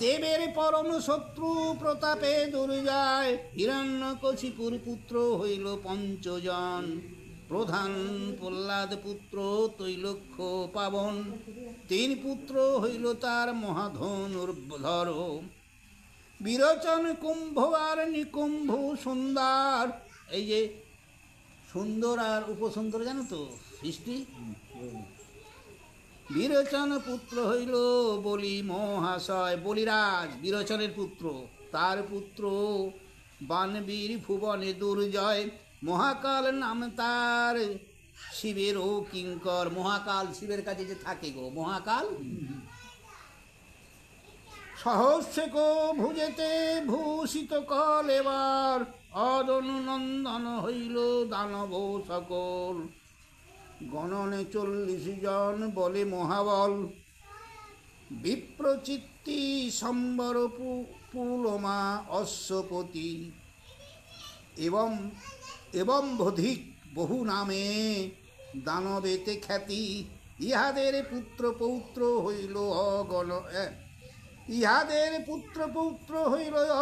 দেবের পরম শত্রু প্রতাপে দুর্জয়, হিরণ্যকশিপুর পুত্র হইল 5 জন। প্রধান প্রহ্লাদ পুত্র তৈলক্ষ পাবন, 3 পুত্র হইল তার মহাধনুর্ধর। বিরোচন কুম্ভ আর নিকুম্ভ সুন্দর। এই যে সুন্দর আর উপসুন্দর জানো তো সৃষ্টি। বিরোচন পুত্র হইল বলি মহাশয়, বলিরাজ বিরোচনের পুত্র। তার পুত্র বানবীর ভুবনে দুর্জয়, মহাকাল নাম তার শিবেরও কিঙ্কর। মহাকাল শিবের কাছে যে থাকে গো, মহাকাল। সহস্রেক ভুজেতে ভূষিত কল, এবার অদনুনন্দন হইল দানব সকল। গণনে 40 জন বলে মহাবল, বিপ্রচিত্তি সম্বর পুলমা অশ্বপতি। এবং বধিক বহু নামে দানবেতে খ্যাতি। ইহাদের পুত্র পৌত্র হইল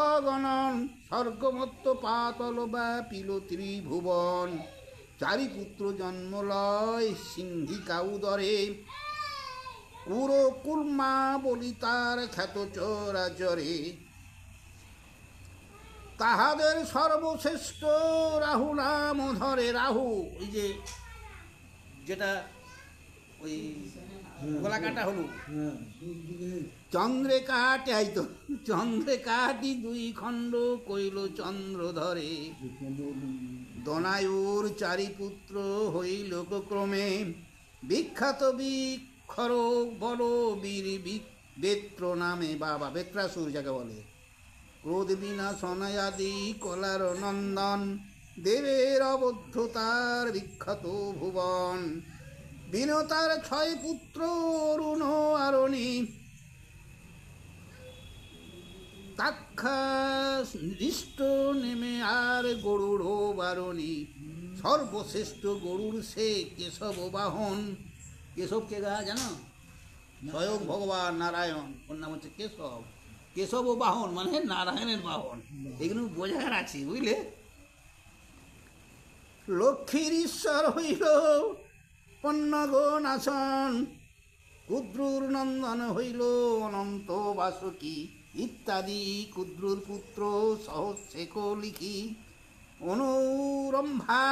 অগণন। স্বর্গমত্ত পাতল ব্যাপিল ত্রিভুবন। 4 পুত্র জন্মলয় সিংহিকা উদরে, কুরমা বলি তার খ্যাত চরাচরে। তাহাদের সর্বশ্রেষ্ঠ রাহু নাম ধরে। রাহু, ওই যে যেটা ওই হ্যাঁ, গলা কাটা হলো হ্যাঁ দুদিকে চন্দ্রে কাটে আই তো চন্দ্রে কাটি দুই খণ্ড কইল চন্দ্র ধরে দনায়ুর চারি পুত্র হইল ক্রমে বিখ্যাত বিক্ষর বড় বীর বেত্র নামে বাবা বেত্রাসুর যাকে বলে ক্রোধ বিনা সনয়াদি কলার নন্দন দেবের অবদ্ধতার বিখ্যাত ভুবন বিনতার ছয় পুত্র অরুণ আরণী তাক্ষাষ্ট নেমে আর গরুড় বারণী সর্বশ্রেষ্ঠ গরুর সে কেশব বাহন কেশবকে গা জানো স্বয়ং ভগবান নারায়ণ ওর নাম হচ্ছে কেশব কেশব বাহন মানে নারায়ণের বাহন এগুলো বোঝার আছে বুঝলে লক্ষ্মীর ঈশ্বর হইল পন্নগণ আসন কুদ্রুর নন্দন হইল অনন্ত বাসুকী ইত্যাদি কুদ্রুর পুত্র সহস্রেক লিখি অনুরম্ভা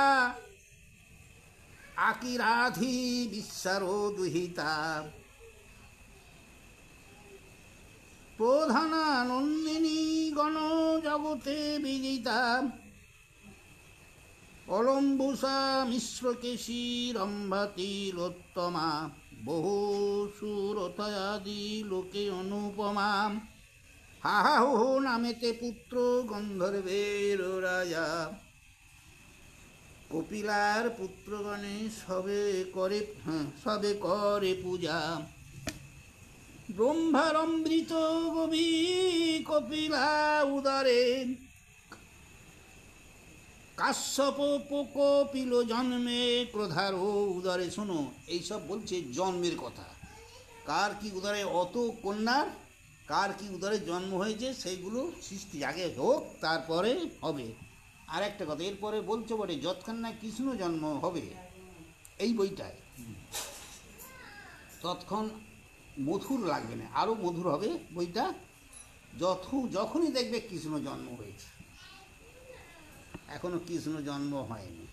আকিরাধি বিশ্বার দুহিতা প্রধানা নন্দিনী গণ জগতে বিদিতা অলম্বুষা মিশ্রকেশী রম্ভা তিলোত্তমা বহু সুরতায়াদি লোকে অনুপমা হাহা হো নামেতে পুত্র গন্ধর্বের রাজা কপিলার পুত্রগণে সবে করে পূজা ব্রহ্মারমৃত গবি কপিলা উদারে কাশ্যপ কপিল জন্মে ক্রোধার উদারে শোনো এইসব বলছে জন্মের কথা কার কি উদারে অত কন্যার কার কি উদারে জন্ম হয়েছে সেইগুলো সৃষ্টি আগে হোক তারপরে হবে আর একটা কথা এরপরে বলছে বটে যৎক্ষণ না কৃষ্ণ জন্ম হবে এই বইটায় তৎক্ষণ মধুর লাগবে না আরও মধুর হবে বইটা যখনই দেখবে কৃষ্ণ জন্ম হয়েছে এখনো কৃষ্ণ জন্ম হয়নি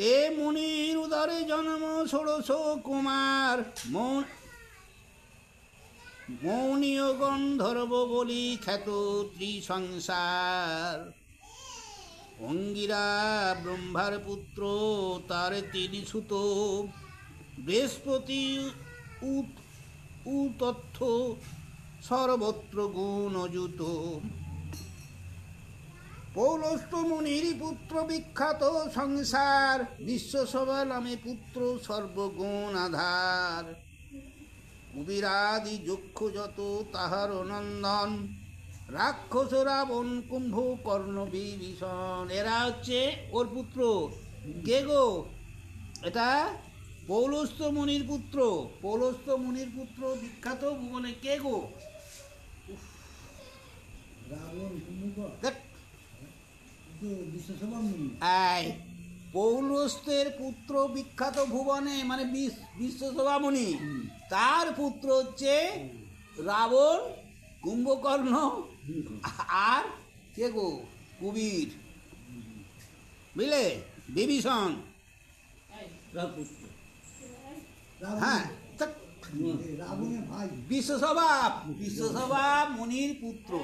এ মুনির উদারে জন্ম ষোড়শ কুমার মৌনীয় গন্ধর্ব বলি খ্যাত ত্রিসংসার অঙ্গিরা ব্রহ্মার পুত্র তার তিনি সুত বৃহস্পতি উতথ্য সর্বত্র গুণযুত পৌলস্ত্য মুনির পুত্র বিখ্যাত সংসার বিশ্বসভা নামে পুত্র সর্বগুণ আধার কুবিরাদি যক্ষ যত তাহার নন্দন রাক্ষস রাবণ কুম্ভ কর্ণ বিভীষণ এরা হচ্ছে ওর পুত্র কে গো এটা পৌলস্ত্য মুনির পুত্র পৌলস্ত্য মুনির পুত্র বিখ্যাত ভুবনে কে গো রাবণ কুম্ভকর্ণ দেখ বিশ্বসভা মুনি এই পৌলস্ত্যের পুত্র বিখ্যাত ভুবনে মানে বিশ্বসভামণি তার পুত্র হচ্ছে রাবণ কুম্ভকর্ণ আর কে গো কুবীর বুঝলে বিভীষণ হ্যাঁ রাবণের ভাই বিশ্বসভা মুনির পুত্র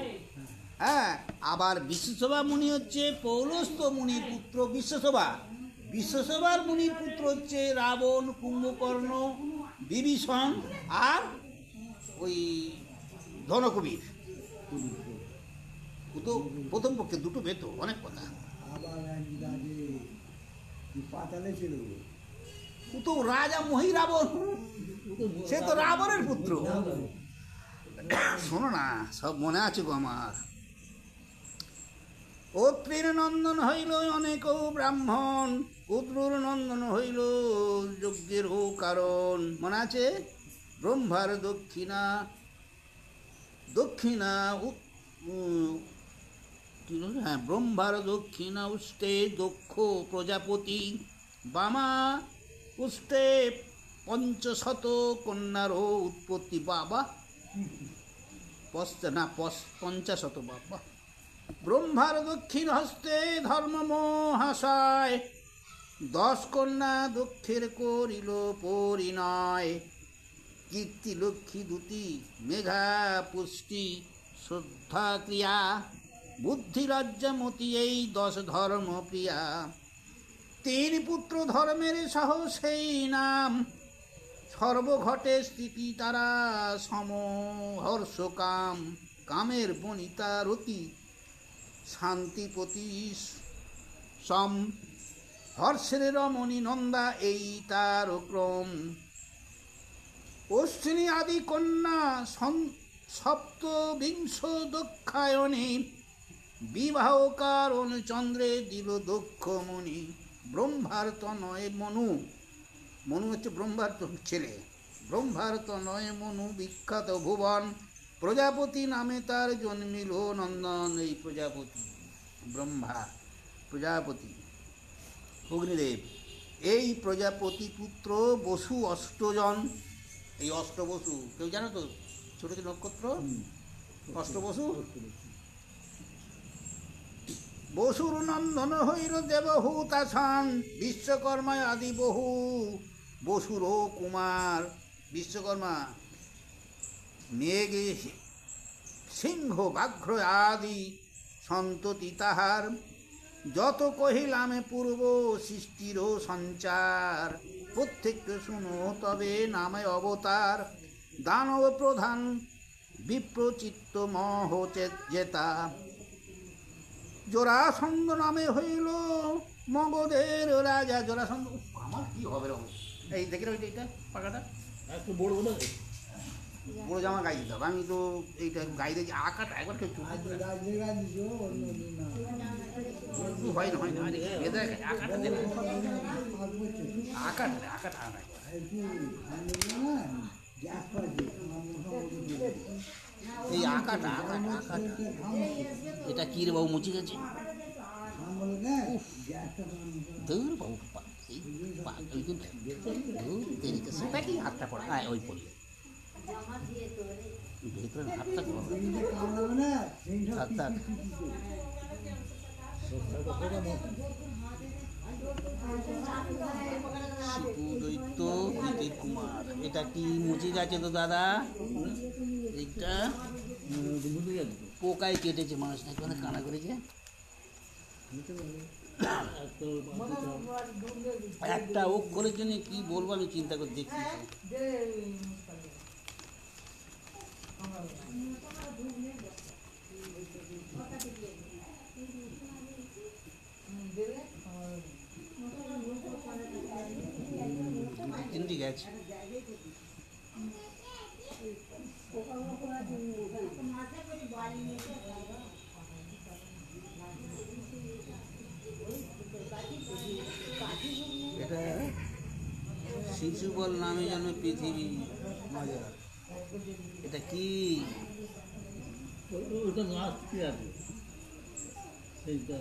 হ্যাঁ আবার বিশ্বসভা মুনি হচ্ছে পৌলস্ত্য মুনির পুত্র বিশ্বসভার মুনির পুত্র হচ্ছে রাবণ কুম্ভকর্ণ বিভীষণ আর ওই ধনকুবীর তো প্রথম পক্ষে দুটো বেত অনেক কথা আবার একদিন আগে পাতালে ছিল ও তো রাজা মহি রাবণ সে তো রাবণের পুত্র শোনো না সব মনে আছে গো আমার অত্রির নন্দন হইল অনেক ব্রাহ্মণ কুদ্রুর নন্দন হইল যজ্ঞের কারণ মনে আছে ব্রহ্মার দক্ষিণা হ্যাঁ ব্রহ্মার দক্ষিণা উষ্টে দক্ষ প্রজাপতি বামা উষ্টে পঞ্চশত কন্যারও উৎপত্তি বাবা পঞ্চাশত বাবা। ব্রহ্মার দক্ষিণ হস্তে ধর্ম মহাশয় 10 কন্যা দক্ষের করিল পরিণয়, কীর্তি লক্ষ্মী দুতি মেঘা পুষ্টি শ্রদ্ধা ক্রিয়া, বুদ্ধি লজ্জামতি এই 10 ধর্ম প্রিয়া। 3 পুত্র ধর্মের সহ সেই নাম, সর্বঘটে স্থিতি তারা সম হর্ষ কাম, কামের বনিতা রতি শান্তিপতি সম, হর্ষের রমণী নন্দা এই তার ক্রম। অশ্বিনী আদি কন্যা সপ্তবিংশ দক্ষায়নে, বিবাহ কারণ চন্দ্রে দিল দক্ষ মুনি। ব্রহ্মার তনয় মনু, মনু হচ্ছে ব্রহ্মার ছেলে, ব্রহ্মার তনয় মনু বিখ্যাত ভুবন, প্রজাপতি নামে তার জন্মিল নন্দন। এই প্রজাপতি ব্রহ্মা, প্রজাপতি অগ্নিদেব। এই প্রজাপতি পুত্র বসু 8 জন। এই অষ্টবসু কেউ জানো তো? ছোট ছোট নক্ষত্র অষ্টবসু। বসুর নন্দন হইল দেবহূতাসান, বিশ্বকর্মা আদি বহু বসুর কুমার। বিশ্বকর্মা মেঘ সিংহ ব্যাঘ্র আদি সন্ততি তাহার, যত কহিলামে পূর্ব সৃষ্টির সঞ্চার। প্রত্যেককে শুনো তবে নামে অবতার, দানব প্রধান বিপ্রচিত্ত মহ জেতা। জরাসন্ধ নামে হইল মগধের রাজা। জরাসন্ধ, আমার কি হবে রকম। এই দেখে ওইটা, এইটা পাকাটা একটু বড় বড় বড় জামা গাই দিতে হবে। আমি তো এইটা গাই দিয়েছি, আঁকাটা একবার কেউ হয় না, হয় না। এদের আঁকাটা দেবে, আঁকাটা আঁকাটা আঁকা। এই আঁকাটা আঁকাটা আঁকাটা এটা কি রে বাবু, মুচি গেছে। দূর বাবু, সেটা কি হাতটা পড়া, হ্যাঁ ওই পড়ি ভেতরে হাতটা হাতটা শিপু দৈত্য প্রীতির কুমার। এটা কি মুচি গেছে তো দাদা? এইটা পোকায় কেটেছে, মানুষ নাকি অনেক কানা করেছে। একটা অক্ষরের জন্য কি বলবো আমি চিন্তা করে দেখছি। তিনটি গেছে। এটা শিশুবল নামে যেন পৃথিবী মজা। এটা কি? ওটা নাচ কি আছে সেইটা?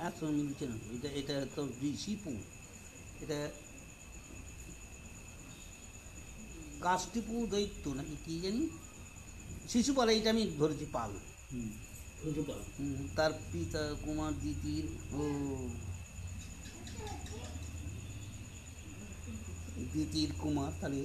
এত মিলছে না। এটা এটা তো শিপু, এটা কাষ্টিপু দৈত্য নাকি কি জানি। শিশুপাল, এইটা আমি ধরেছি পাল। তার পিতা কুমার দ্বিতীয় দ্বিতীয় কুমার। তাহলে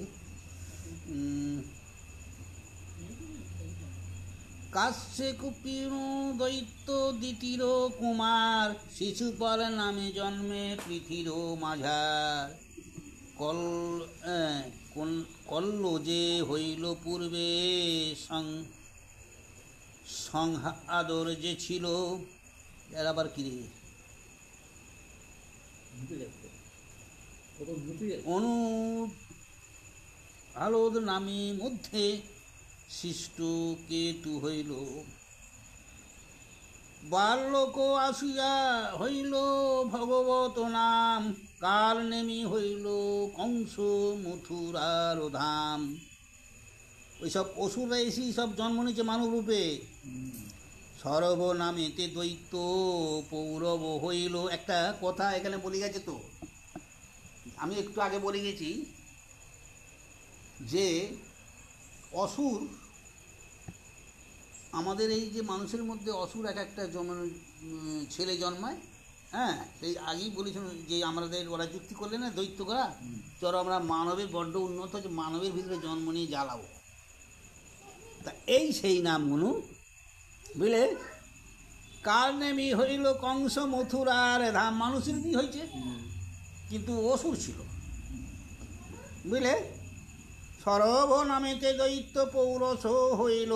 কাশ্যে কুপিণু দৈত্য দ্বিতীয় কুমার, শিশুপাল নামে জন্মে পৃথির মাঝার। কল্ল যে হইল পূর্বে সংহাদর যে ছিল। এর আবার কি রে? অনু আলোদ নামে মধ্যে সৃষ্ট কেতু হইল। বাল্যক আসিয়া হইল ভগবত নাম, কাল নেমি হইল কংস মথুরার ধাম। ওইসব অসুররা এসে সব জন্ম নিয়েছে মানব রূপে। সরব নামেতে দৈত্য পৌরব হইল। একটা কথা এখানে বলে গেছে তো, আমি একটু আগে বলে গেছি যে অসুর আমাদের এই যে মানুষের মধ্যে অসুর এক একটা ছেলে জন্মায়, হ্যাঁ, সেই আগেই বলেছিল যে আমাদের ওরা যুক্তি করলে না দৈত্য করা, চলো আমরা মানবের বড্ড উন্নত হচ্ছে, মানবের ভিতরে জন্ম নিয়ে জ্বালাবো। তা এই সেই নামগুলো বুঝলে, কার নেমি হইল কংস মথুরার ধাম, মানুষের কি হয়েছে কিন্তু অসুর ছিল বুঝলে। সরব নামেতে দৈত্য পৌরস হইল,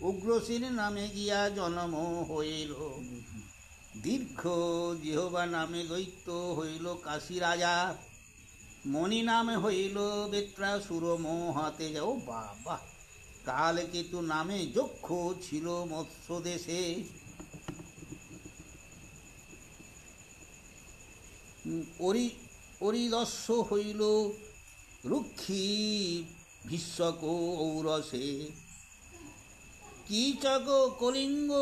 উগ্রসীন নামে গিয়া জন্ম হইল। দীর্ঘ জিহবা নামে দৈত্য হইল কাশী রাজা, মণি নামে হইল বেত্রাসুর মহাতে যাও বাবা। কালকেতু নামে যক্ষ ছিল মৎস্য দেশে, অরিদস্য হইল রুক্ষী ভীষ্মক ঔরসে। কীচক কলিঙ্গ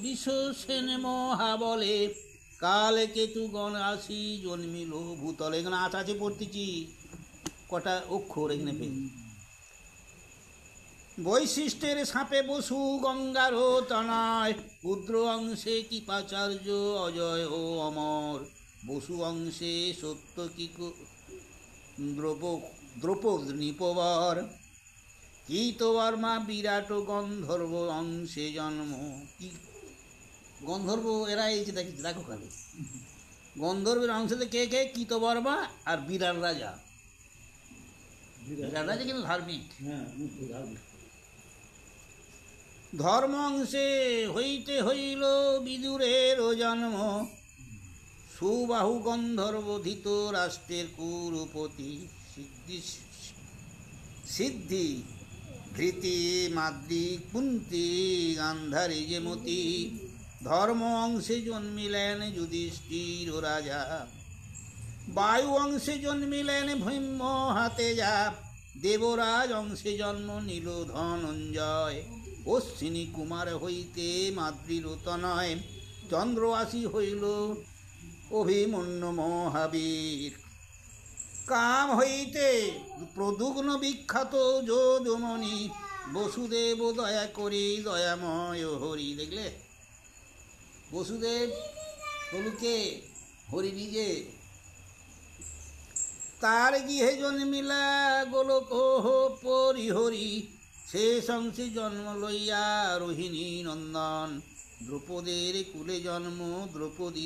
বিশ্বসেন মহাবলে, কালকেতু গণ আসি জন্মিল ভূতলে। এখানে আছে পড়তেছি কটা অক্ষর এখানে পেয়ে। বৈশিষ্ট্যের সাপে বসু গঙ্গার তনয়, ক্ষুদ্র অংশে কৃপাচার্য অজয় ও অমর। বসু অংশে সত্য কি দ্রৌপদ নিপবর, কীতবর্মা বিরাট গন্ধর্ব অংশে জন্ম। কি গন্ধর্ব এরা এই যে দেখো খালি গন্ধর্বের অংশে কে কে, কীতবর্মা আর বিরাট রাজা। বিরাট রাজা কিন্তু ধার্মিক। ধর্ম অংশে হইতে হইল বিদুরের জন্ম, সুবাহু গন্ধর্বধিত রাষ্ট্রের কুরুপতি। সিদ্ধি ধৃতি মাদ্রি কুন্তি গান্ধারী যেমতি, ধর্ম অংশে জন্মিলেন যুধিষ্ঠির রাজা। বায়ু অংশে জন্মিলেন ভীম হাতে যা, দেবরাজ অংশে জন্ম নিল ধনঞ্জয়। অশ্বিনী কুমার হইতে মাদ্রির তনয়, চন্দ্র আসি হইল অভিমন্যু মহাবীর। কাম হইতে প্রদুগ্ন বিখ্যাত যদুমণি, বসুদেব দয়া করি দয়াময় হরি। দেখলে বসুদেব হলুকে হরি নিজে। তার গৃহে জন্মিলা গোলক পরিহরি, শেষ অংশে জন্ম লইয়া রোহিণী নন্দন। দ্রৌপদের কুলে জন্ম দ্রৌপদী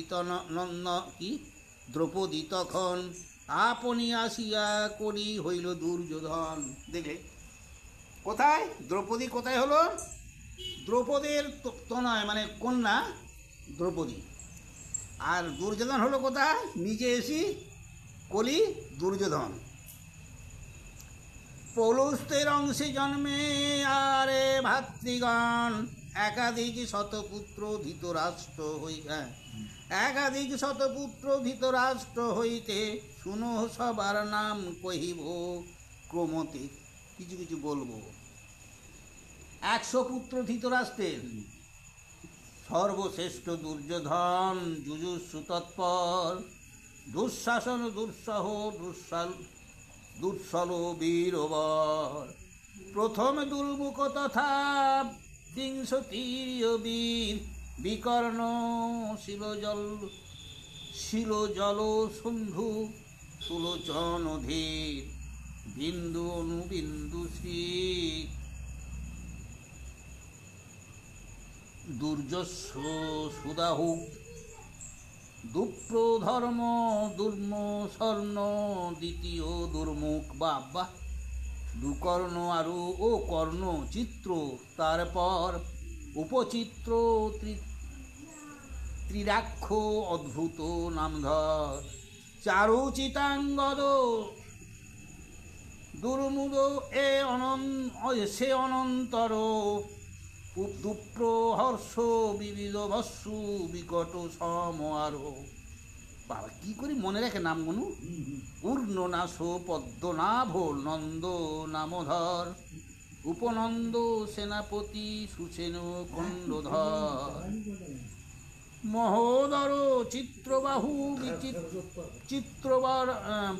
দ্রৌপদী তখন, আপনি আসিয়া করি হইল দুর্যোধন। দেখলে কোথায় দ্রৌপদী, কোথায় হলো দ্রৌপদের তনয় মানে কন্যা দ্রৌপদী। আর দুর্যোধন হলো কোথায়, নিজে এসি কলি দুর্যোধন। পৌলুস্তের অংশে জন্মে আরে ভাতৃগণ, একাধিক শতপুত্র ধৃতরাষ্ট্র একাধিক শতপুত্র ধৃতরাষ্ট্র হইতে, শুনো সবার নাম কহিব ক্রমতে। কিছু কিছু বলবো। 100 পুত্র ধৃতরাষ্ট্রের, সর্বশ্রেষ্ঠ দুর্যোধন যুযুৎসু তৎপর, দুঃশাসন দুঃসহ দুঃসল বীরবর। প্রথম দুর্মুখ তথা বিংশতির বীর, বিকর্ণ শিল জল সন্ধু সুলোচন ধীর। বিন্দু অনুবিন্দু শ্রী দুর্যস্ব সুদাহু, দুপ্র ধর্ম দুর্ম স্বর্ণ দ্বিতীয় দুর্মুখ। বাবা দুকর্ণ আরু ও কর্ণ চিত্র, তারপর উপচিত্র ত্রিরাক্ষ অদ্ভুত নামধর। চারু চিতাঙ্গদ দুর্মুদ সে অনন্তর, দুপ্র হর্ষ বিবিধ বৎসু বিকট সম আরো। বাবা কি করে মনে রাখে নামগুলো। পূর্ণনাশ পদ্মনাভ নন্দ নামধর, উপনন্দ সেনাপতি সুসেন খণ্ডধর। মহোদর চিত্রবাহু চিত্রবর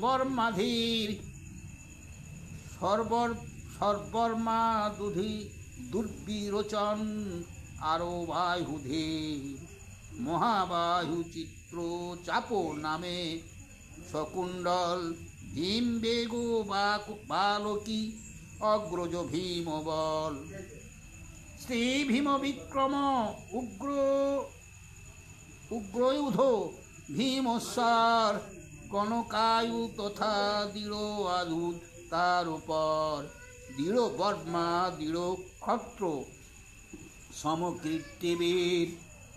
বর্মাধীর, সর্বর্মা দুধি দুর্বিরোচন আরো বায়ুধীর মহাবায়ু চিত্র চাপ নামে শকুণ্ডল ভীম বেগ বালকী অগ্রজ ভীম বল শ্রী ভীম বিক্রম উগ্র উগ্রয়ুধ ভীমস্বর কনকায়ু তথা দৃঢ় আধুত তার উপর দৃঢ় বর্মা দৃঢ় ক্ষত্র সমকীর্তিবীর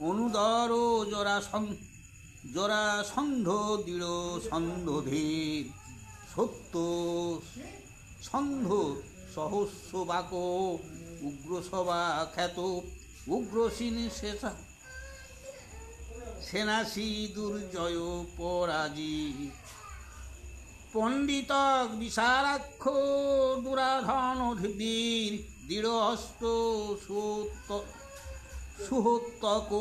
অনুদর জরাসন্ধ দৃঢ় সন্ধধীর সত্য সন্ধ সহস্রবাক উগ্রসভা খ্যাত উগ্রসীন সেনাসী দুর্জয় পরাজি পণ্ডিত বিশালাক্ষ দুরাধন বীর দৃঢ়হস্ত সুহত্তক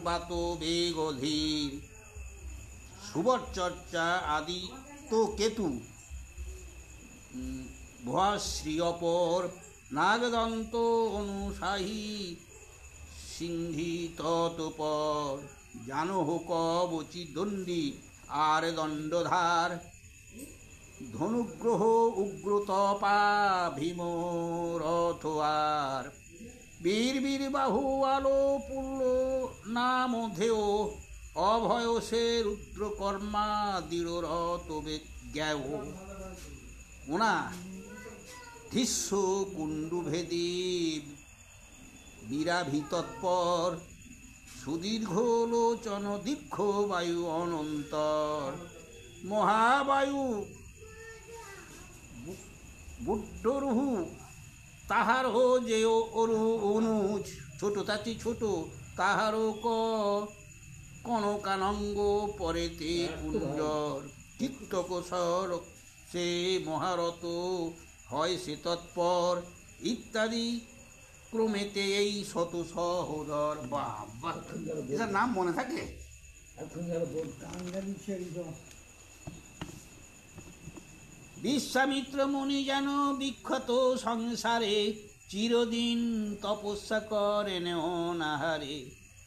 বাত বেগধীর সুবরচর্চা আদিত্য কেতু ভয়াশ্রী অপর নাগদন্ত অনুসাহী সিংহী তৎপর জানহ কবচি দণ্ডী আর দণ্ডধার ধনুগ্রহ উগ্রতপা ভীম রথোয়ার বীর বীর বাহু আলো পুল্ল নাম ধেয় অভয় সে রুদ্রকর্মা দৃঢ় রথ জ্ঞায় ওনা ধীস্য কুণ্ডুভেদী বীরাভি তৎপর সুদীর্ঘ লোচন দীর্ঘ বায়ু অনন্তর মহাবায়ু বুদ্ধরুহু তাহার যে অরু অনুজ ছোট তাতি ছোট তাহারও কনকানঙ্গ পরেতে কুঞ্জর চিত্তকোশর সে মহারত হয় সে তৎপর ইত্যাদি ক্রমেতে এই শত সহোদর বাবা এটার নাম মনে থাকে বিশ্বামিত্র মুনি যেন বিখ্যাত সংসারে চিরদিন তপস্যা করেন অনাহারে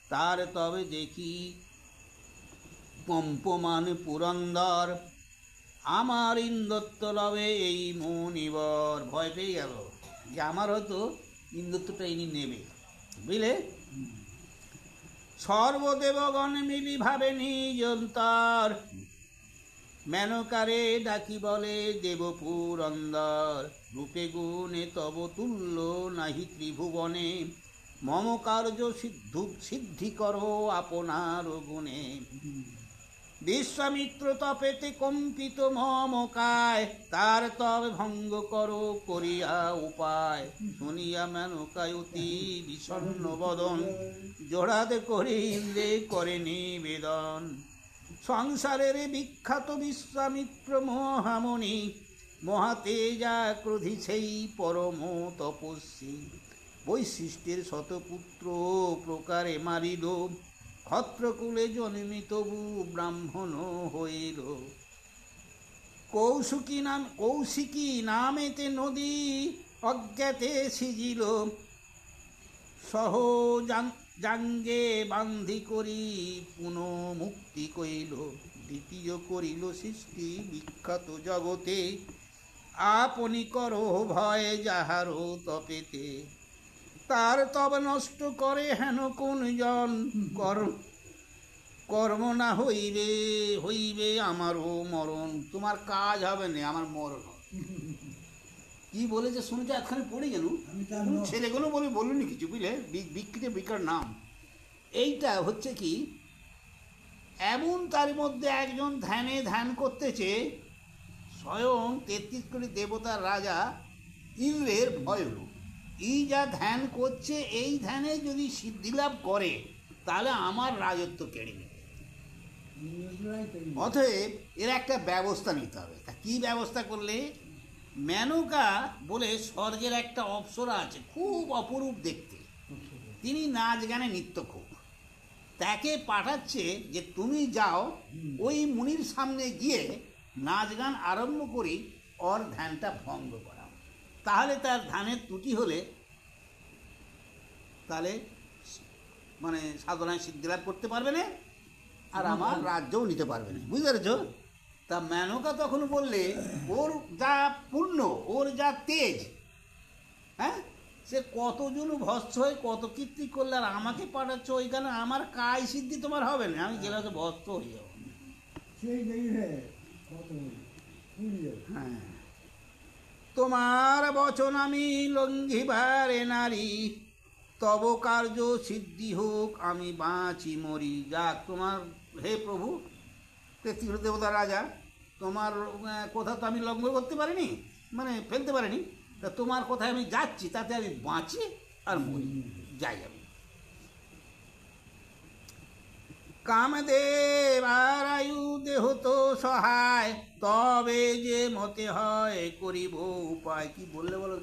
তার তবে দেখি কম্পমান পুরন্দর আমার ইন্দ্রত্ব লবে এই মুনিবর ভয় পেয়ে গেল যে আমার হয়তো ইন্দ্রত্বটা ইনি নেবে বুঝলে সর্বদেবগণ মিলি ভাবে নিজন্তর মেনকারে ডাকি বলে দেব পুরন্দর রূপে গুণে তব তুল্য নাহি ত্রিভুবনে মম কার্য সিদ্ধি করো আপনার গুণে বিশ্বামিত্র তপেতে কম্পিত মমকায় তার তবে ভঙ্গ করো করিয়া উপায় শুনিয়া মেনকায় অতি বিষণ্ণ বদন জোড়াতে করি ইন্দ্রে করে নিবেদন সংসারের বিখ্যাত বিশ্বামিত্র মহামণি মহাতেজা ক্রোধী সেই পরম তপস্বী বৈশিষ্ট্যের শতপুত্র প্রকারে মারিল ক্ষত্রকুলে জন্মিত ব্রাহ্মণ হইল কৌশিকী নামেতে নদী অজ্ঞাতে সিজিল সহ জাঙ্গে বান্ধি করি পুনঃ মুক্তি কইল দ্বিতীয় করিল সৃষ্টি বিখ্যাত জগতে আপনি করো ভয় যাহারো তপেতে তার তব নষ্ট করে হেন কোন জন কর্ম না হইবে হইবে আমারও মরণ তোমার কাজ হবে না আমার মরণ কি বলেছে শুনতে একখানে পড়ে গেল ছেলেগুলো বলুনি কিছু বুঝলে বিকৃত বিকার নাম এইটা হচ্ছে কি এমন তার মধ্যে একজন ধ্যান করতেছে স্বয়ং ৩৩ কোটি দেবতার রাজা ইন্দ্রের ভয় হল এই যা ধ্যান করছে এই ধ্যানে যদি সিদ্ধি লাভ করে তাহলে আমার রাজত্ব কেড়ে নেবে অতএব এর একটা ব্যবস্থা নিতে হবে তা কী ব্যবস্থা করলে মেনকা বলে স্বর্গের একটা অপ্সরা আছে খুব অপরূপ দেখতে তিনি নাচ গানে নৃত্য খুব তাকে পাঠাচ্ছে যে তুমি যাও ওই মুনির সামনে গিয়ে নাচ গান আরম্ভ করি ওর ধ্যানটা ভঙ্গ করাও তাহলে তার ধ্যানের ত্রুটি হলে তাহলে মানে সাধনায় সিদ্ধি লাভ করতে পারবে না, আর আমার রাজ্যও নিতে পারবে না, বুঝতে পেরেছ? তা মেনকা তখন বললে ওর যা পুণ্য, ওর যা তেজ, হ্যাঁ, সে কতজন ভস্ত হয়ে কত কীর্তি করলে, আর আমাকে পাঠাচ্ছ ওইখানে, আমার কাজ সিদ্ধি তোমার হবে না, আমি গেলে হয়তো ভস্ত হয়ে যাবো। সেই দেখবে কত পুণ্য। হ্যাঁ, তোমার বচন আমি লঙ্ঘিবারে নারী, তব কার্য সিদ্ধি হোক আমি বাঁচি মরি। যাক, তোমার হে প্রভু পৃথিবীর দেবতা রাজা, তোমার কথা তো আমি লঙ্ঘন করতে পারিনি, মানে ফেলতে পারিনি, তা তোমার কথায় আমি যাচ্ছি, তাতে আমি বাঁচি আর মরি, যাই আমি। কামদেব আর আয়ু দেহ তো সহায়, তবে যে মতে হয় করিব উপায়। কি বললে বলো?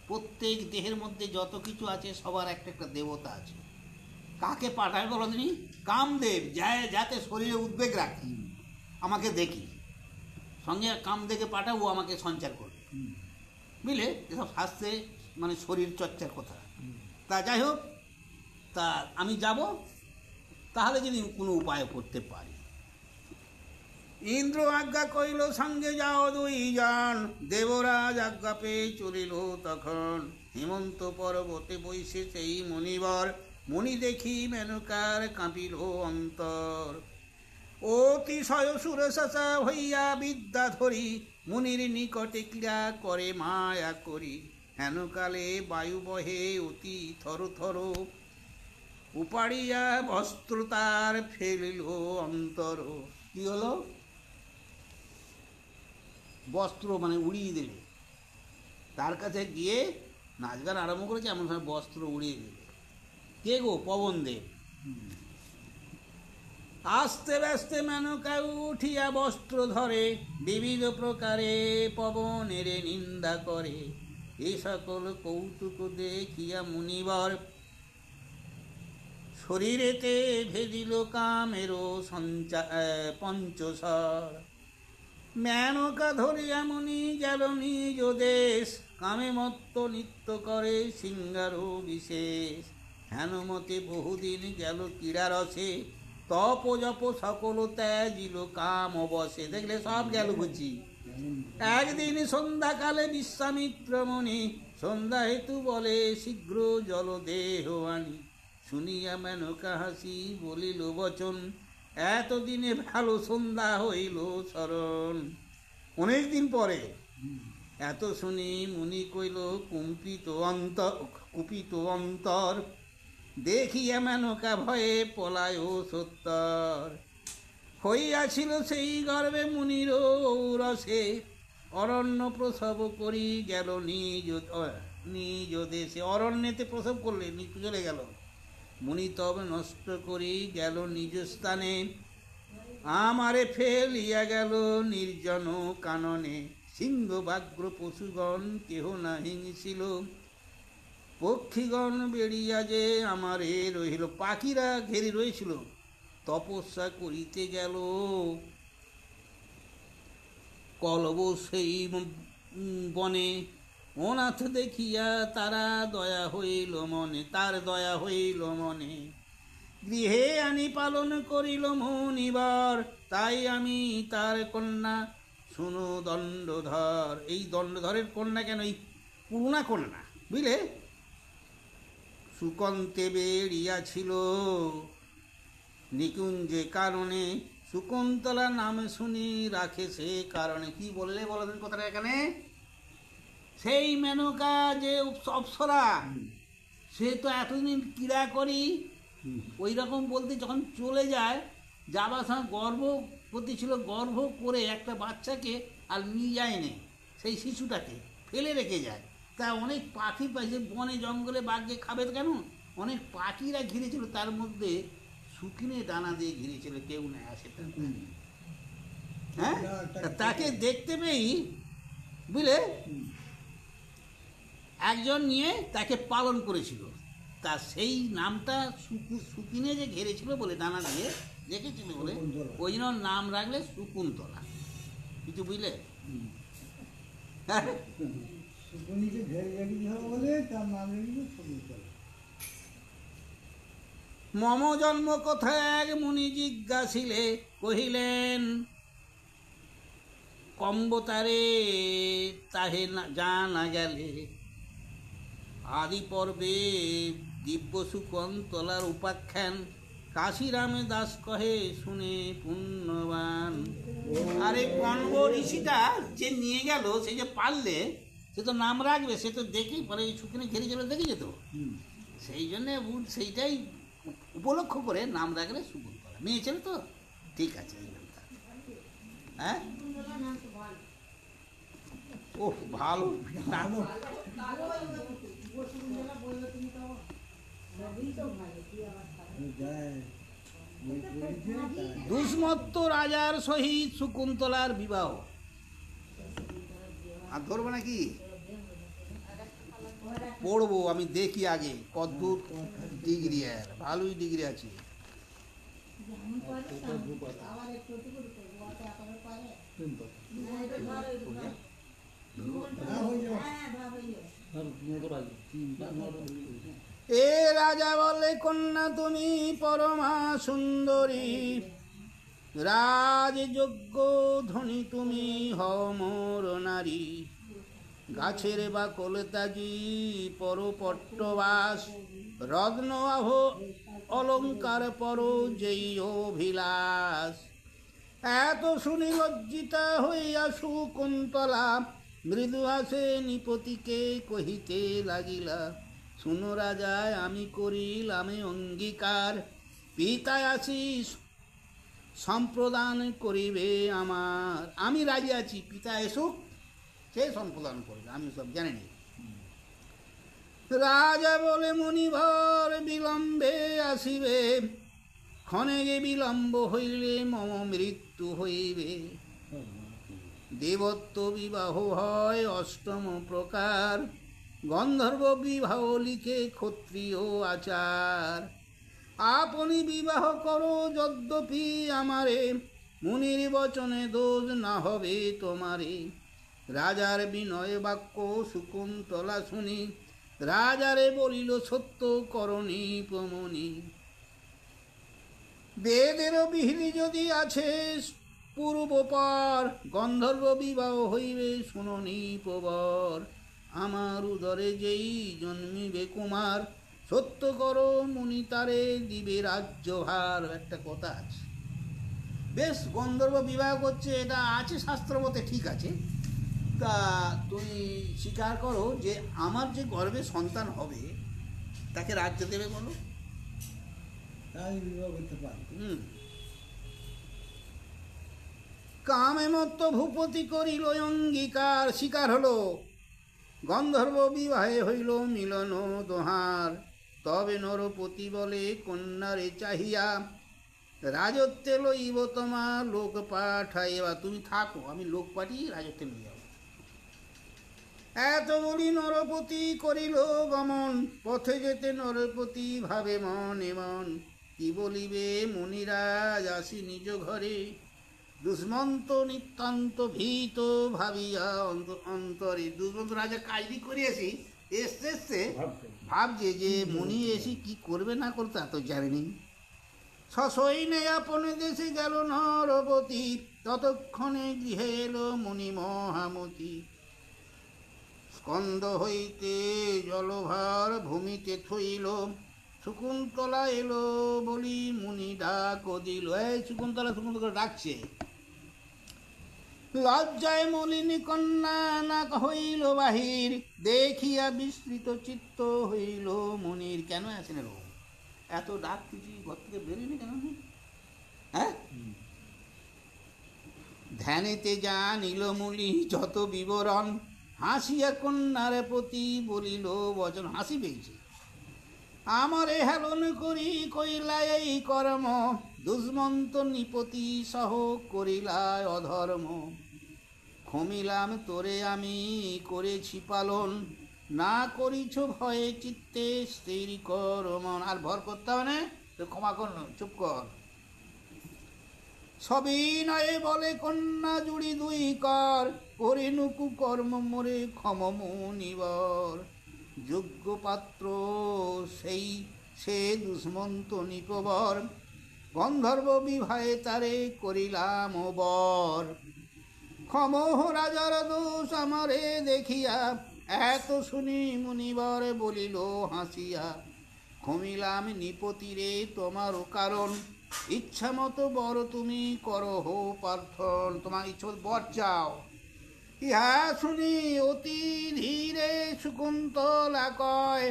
প্রত্যেক দেহের মধ্যে যত কিছু আছে সবার একটা একটা দেবতা আছে। কাকে পাঠায় বলো তিনি? কামদেব, যায় যাতে শরীরে উদ্বেগ রাখে, আমাকে দেখি, সঙ্গে কামদেবকে পাঠাবো, আমাকে সঞ্চার করবে, বুঝলে? এসব শাস্ত্রে মানে শরীর চর্চার কথা। তা যাই হোক, তা আমি যাব, তাহলে যদি কোনো উপায় করতে পারি। ইন্দ্র আজ্ঞা কইল সঙ্গে যাও দুইজন, দেবরাজ আজ্ঞা পেয়ে চলিল তখন। হেমন্ত পর্বতে বৈশে সেই মণিবর, মণি দেখি মেনকার কাঁপিল অন্তর। অতিশয় সুরসা হইয়া বিদ্যা ধরি, মুনির নিকটে ক্রিয়া করে মায়া করি। হেনকালে বায়ু বহে অতি থর থর, উপাড়িয়া বস্ত্র তার ফেলিল অন্তর। কি হলো? বস্ত্র মানে উড়িয়ে দিলে, তার কাছে গিয়ে নাচ গান আরম্ভ করেছে, এমন সময় বস্ত্র উড়িয়ে দিলে। কে গো? পবন দেব। আস্তে ব্যস্তে মেনকা উঠিয়া বস্ত্র ধরে, বিবিধ প্রকারে পবনের নিন্দা করে। এ সকল কৌতুক দেখিয়া মুনিবর, শরীরেতে ভেদিল কামেরও পঞ্চস্বর। মেনকা ধরিয়া মুনি গেল নিজ দেশ, কামে মত্ত নৃত্য করে সিঙ্গারও বিশেষ। হেনমতে বহুদিন গেল ক্রীড়ারসে, তপ জপ সকল ত্যাজিল কাম অবসে। দেখলে সব গেল বুঝি। একদিন সন্ধ্যাকালে বিশ্বামিত্র মুনি, সন্ধ্যা হেতু বলে শীঘ্র জল দেহ আনি। শুনিয়া মেনকা হাসি বলিল বচন, এতদিনে ভালো সন্ধ্যা হইল স্মরণ। অনেক দিন পরে এত শুনি মুনি কইল কুপিত অন্তর, দেখিয়া মেনকা ভয়ে পলায় সত্তর। হইয়াছিল সেই গর্বে মুনির ঔরসে, অরণ্য প্রসব করি গেল নিজ দেশে। অরণ্যেতে প্রসব করলে চলে গেল। মুনি তব নষ্ট করি গেল নিজ স্থানে, আমারে ফেলিয়া গেল নির্জন কাননে। সিংহ ব্যাঘ্র পশুগণ কেহ না হিংছিল, পক্ষীগণ বেড়িয়া যে আমারে রহিল। পাখিরা ঘেরে রয়েছিল, তপস্যা করিতে গেল কলব সেই বনে। অনাথ দেখিয়া তারা দয়া হইল মনে, তার দয়া হইল মনে। গৃহে আনি পালন করিল মুনিবর, তাই আমি তার কন্যা শুনো দণ্ডধর। এই দণ্ডধরের কন্যা কেন? এই পুরুনা কন্যা, বুঝলে? সুকন্তে বেড়িয়াছিল নিকুঞ্জে কারণে, শকুন্তলা নাম শুনি রাখে সে কারণে। কি বললে বলেন কথাটা এখানে? সেই মেনকা যে অপ্সরা, সে তো এতদিন ক্রীড়া করি ওই রকম বলতে, যখন চলে যায়, যাবার সময় গর্ভবতী ছিল, গর্ভ করে একটা বাচ্চাকে আর নিয়ে যায়নি, সেই শিশুটাকে ফেলে রেখে যায়। তা অনেক পাখি পাইছে, বনে জঙ্গলে বাঘে খাবে কেন, অনেক পাখিরা ঘিরেছিল, তার মধ্যে শুকিনে দানা দিয়ে ঘিরেছিল, কেউ নেই আসে। হ্যাঁ, তাকে দেখতে পেয়েই, বুঝলে, একজন নিয়ে তাকে পালন করেছিল। তা সেই নামটা শুকিনে যে ঘেরেছিল বলে, দানা দিয়ে রেখেছিল বলে, ওই জন্য নাম রাখলে শকুন্তলা। কিছু বুঝলে? শুকুনিকে ঘেরে রেখেছিল বলে তার নাম রেখেছিল শকুন্তলা। মম জন্ম কোথায় এক মুনি জিজ্ঞাসিলে, কহিলেন কম্বতারে তাহে না জানা গেলে। আদি পর্বে দিব্য সুকন্তলার উপাখ্যান, কাশিরামে দাস কহে শুনে পুণ্যবান। আর এই কণ্ব ঋষিটা যে নিয়ে গেল, সে যে পারলে, সে তো নাম রাখবে, সে তো দেখেই পরে এই শুকিনে ঘেরে গেলে দেখে যেত। সেই জন্যে সেইটাই উপলক্ষ করে নাম রাখলে শকুন্তলা। মেয়ে ছেলে তো ঠিক আছে এই নামটা। হ্যাঁ, ও ভালো। ভালো যায় বই পড়েছে তাই। দুষ্মত্ত রাজার সহিত শকুন্তলার বিবাহ। আর ধরবো নাকি? পড়বো, আমি দেখি আগে কদ্দূর ডিগ্রি। আর ভালোই ডিগ্রি আছে। হ্যাঁ, হয়ে যাবে। এ রাজা বলে, কন্যা তুমি পরমা সুন্দরী, রাজযোগ্য ধনী তুমি হও মোর নারী। গাছের বা কলতাজি পরপট্টবাস, রত্ন আভ অলঙ্কার পর যেই অভিলাষ। এত শুনি লজ্জিতা হইয়া শকুন্তলা, মৃদু হাসে নিপতিকে কহিতে লাগিলা, শুনো রাজা আমি করিলাম অঙ্গীকার, পিতায় আছিস সম্প্রদান করিবে আমার। আমি রাজি আছি, পিতা এসুক, সে সম্প্রদান করবে, আমি সব জানি না। রাজা বলে, মুনিভর বিলম্বে আসিবে, ক্ষণেকে বিলম্ব হইলে মম মৃত্যু হইবে। দেবত্ব বিবাহ হয় অষ্টম প্রকার, গন্ধর্ব বিবাহ লিখে ক্ষত্রিয় আচার। আপনি বিবাহ করো যদ্যপি আমারে, মুনির বচনে দোষ না হবে তোমারে। রাজার বিনয় বাক্য শকুন্তলা শুনি, রাজারে বলিল সত্য করণী প্রমণি। বেদের বিহিলি যদি আছে পূর্বপর, গন্ধর্ব বিবাহ হইবে শুননি প্রবর। আমার উদরে যেই জন্মিবে কুমার, সত্য করো মুনি তারে দিবে রাজ্যভার। একটা কথা আছে, বেশ গন্ধর্ব বিবাহ করছে, এটা আছে শাস্ত্র মতে, ঠিক আছে। তা তুমি স্বীকার করো যে আমার যে গর্ভে সন্তান হবে তাকে রাজ্য দেবে, বলো। তাই বিবাহ করতে পারে। কামে মত্ত ভূপতি করিল অঙ্গীকার, স্বীকার হলো। গন্ধর্ব বিবাহে হইল মিলন দোহার। তবে নরপতি বলে কন্যারে চাহিয়া, রাজত্বে লইব তোমার লোক পাঠাইবা। তুমি থাকো, আমি লোক পাঠিয়ে রাজত্বে নিয়ে যাব। এত বলি নরপতি করিল গমন, পথে যেতে নরপতি ভাবে মনে মন। কি বলিবে মুনিরাজ আসি নিজ ঘরে, দুষ্মন্ত নিতান্ত ভীত ভাবিয়া অন্তরে। দুষ্মন্ত রাজা কাজটি করিয়াছি, এসছে ভাবছে যে মুনি এসে কি করবে না করতে, তা তো জানেনি। সসৈন্যে আপন দেশে গেল নরপতি, ততক্ষণে গৃহে এলো মুনি মহামতি। স্কন্ধ হইতে জলভার ভূমিতে থইল, শকুন্তলা এলো বলি মুনি ডাক দিল। এই শকুন্তলা, শকুন্তলা ডাকছে। লজ্জায় মলিনী কন্যা না হইল বাহির, দেখিয়া বিস্মৃত চিত্ত হইল মুনির। কেন আসেন এরকম? এত ডাক কিছু ঘর থেকে বেরোয়নি কেন? হ্যাঁ, ধ্যানেতে জানিল মুনি যত বিবরণ, হাসিয়া কন্যার প্রতি বলিল বচন। হাসি পেয়েছে। আমারে হেলন করি কইলা এই কর্ম, দুষ্মন্ত নিপতি সহ করিলা অধর্ম। ক্ষমিলাম তোরে আমি করেছি পালন, না করিছ ভয়ে চিত্তে স্থির কর মন। আর ভর করতে হবে না, তো ক্ষমা কর, চুপ কর। সবিনয়ে বলে কন্যা জুড়ি দুই কর, করে নুকু কর্ম মোরে ক্ষম মুনিবর। যোগ্য পাত্র সেই সে দুষ্মন্ত নিপবর, গন্ধর্ব বিবাহে তারে করিলাম বর। ক্ষমহ রাজার দোষ আমারে দেখিয়া, এত শুনি মুনিবর বলিল হাসিয়া। ক্ষমিলাম নিপতিরে তোমারও কারণ, ইচ্ছা মতো বর তুমি করহ প্রার্থন। তোমার ইচ্ছা মতো বর চাও। ইহা শুনি অতি ধীরে শকুন্তলা কয়,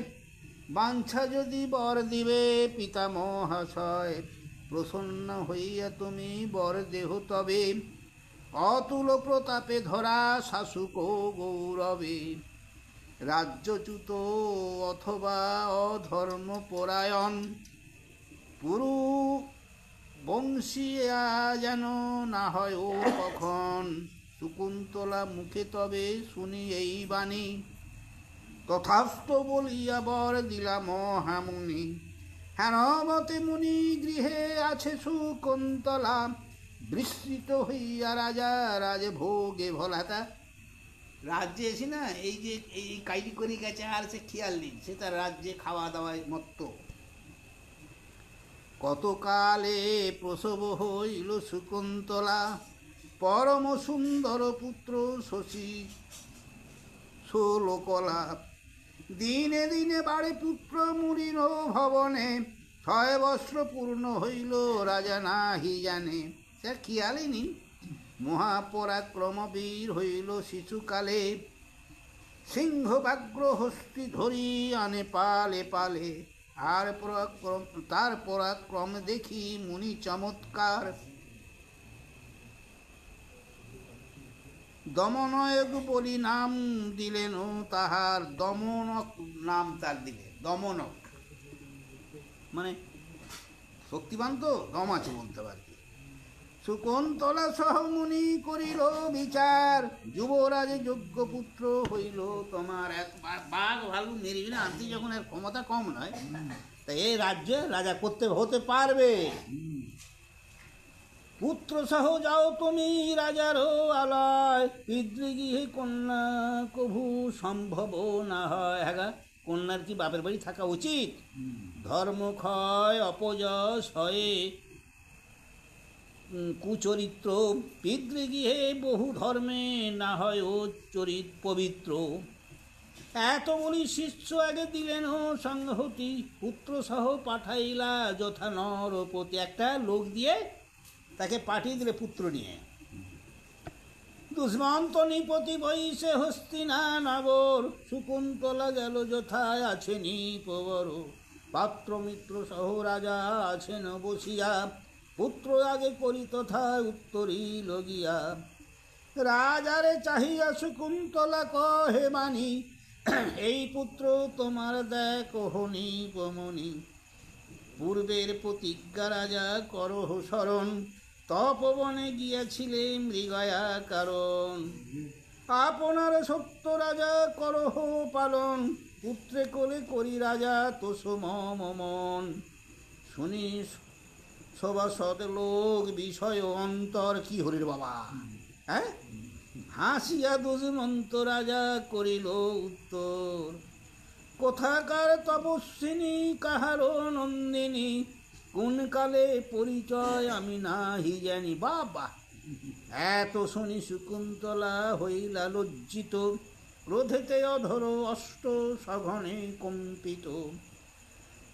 বাঞ্ছা যদি বর দিবে পিতা মহাশয়, প্রসন্ন হইয়া তুমি বর দেহ তবে, অতুল প্রতাপে ধরা শাশুক গৌরবে। রাজ্যচ্যুত অথবা অধর্মপরায়ণ, পুরু বংশীয়া যেন না হয় ও কখন। শকুন্তলা মুখে তবে শুনি এই বাণী, তথাস্তু বলিয়া বর দিলা মহামুনি। হেনমতে মুনি গৃহে আছে শকুন্তলা, বিস্মৃত হইয়া রাজা রাজভোগে ভোলাতা। রাজ্যে এসে না এই যে এই কাইটি করে গেছে, আর সে খেয়াল নেই, সে তার রাজ্যে খাওয়া দাওয়ায় মত্ত। কতকালে প্রসব হইল শকুন্তলা, পরম সুন্দর পুত্র শশী ষোলকলা। দিনে দিনে বাড়ে পুত্র মুড়ির ভবনে, 6 বৎসর পূর্ণ হইল রাজা নাহি জানে। সে খেয়ালই নি। মহাপরাক্রম বীর হইল শিশুকালে, সিংহ ব্যাঘ্র হস্তি ধরি আনে পালে পালে। আর পরাক্রম তার পরাক্রম দেখি মুনি চমৎকার, দমনয়ক বলি নাম দিলেন তাহার। দমনক নাম তার দিলে, দমনক মানে শক্তিমান, তো দম আছে বলতে পারি। শকুন্তলা সহ মুনি করিল বিচার, যুবরাজ যোগ্য পুত্র হইল তোমার। একবার বাঘ ভালু মেরিবিনে আনতে যখন এর ক্ষমতা কম নয়, তা এই রাজ্যে রাজা করতে হতে পারবে। পুত্র সহ যাও তুমি রাজার আলয়, পিতৃগৃহে কন্যা কভু সম্ভব না হয়। হ্যাঁ, কন্যার কি বাপের বাড়ি থাকা উচিত? ধর্মক্ষয় অপযশ হয়ে কুচরিত্র, পিতৃগৃহে বহু ধর্মে না হয় ও চরিত পবিত্র। এত বলি শিষ্য আগে দিলেন সংহতি, পুত্র সহ পাঠাইলা যথা নরপতি। একটা লোক দিয়ে তাকে পাঠিয়ে দিলে পুত্র নিয়ে। দুষ্মন্ত নিপতি বৈশে হস্তিনা নগর, শকুন্তলা গেল যথায় আছে নিপবর। পাত্র মিত্র সহ রাজা আছেন বসিয়া, পুত্র আগে করি তথা উত্তরী লগিয়া। রাজারে চাহিয়া শকুন্তলা কহে বাণী, এই পুত্র তোমার দেখো নিপমণি। পূর্বের প্রতিজ্ঞা রাজা করহ স্মরণ, তপবনে গিয়াছিলে মৃগয়া কারণ। আপনার সত্য রাজা করহ পালন, পুত্রে কোলে করি রাজা তোষ মন। শুনি সভাসদ লোক বিষয় অন্তর। কি হরির বাবা, হ্যাঁ? হাসিয়া দুষ্মন্ত রাজা করিল উত্তর, কোথাকার তপস্বিনী কাহার নন্দিনী, কোন কালে পরিচয় আমি নাহি জানি। বাবা, এত শুনি শকুন্তলা হইলা লজ্জিত, ক্রোধেতে অধর অষ্ট সঘনে কম্পিত।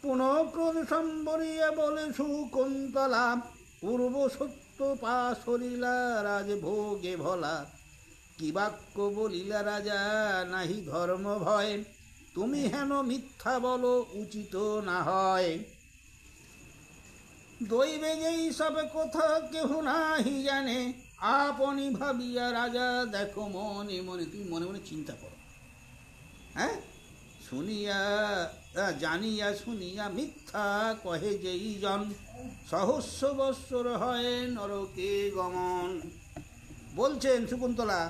পুনঃ ক্রোধ সম্বরিয়া বলে শকুন্তলা, পূর্ব সত্য পা সরিলা রাজভোগে ভোলা। কি বাক্য বলিলা রাজা নাহি ধর্ম ভয়, তুমি হেন মিথ্যা বলো উচিত না হয়। দৈবে যেই সব কথা কেহ নাহি জানে, আপনি ভাবিয়া রাজা দেখো মনে মনে। তুমি মনে মনে চিন্তা করো, হ্যাঁ? শুনিয়া জানিয়া শুনিয়া মিথ্যা কহে যেই জন, সহস্র বৎসর হয় নরকে গমন। বলছেন শকুন্তলা,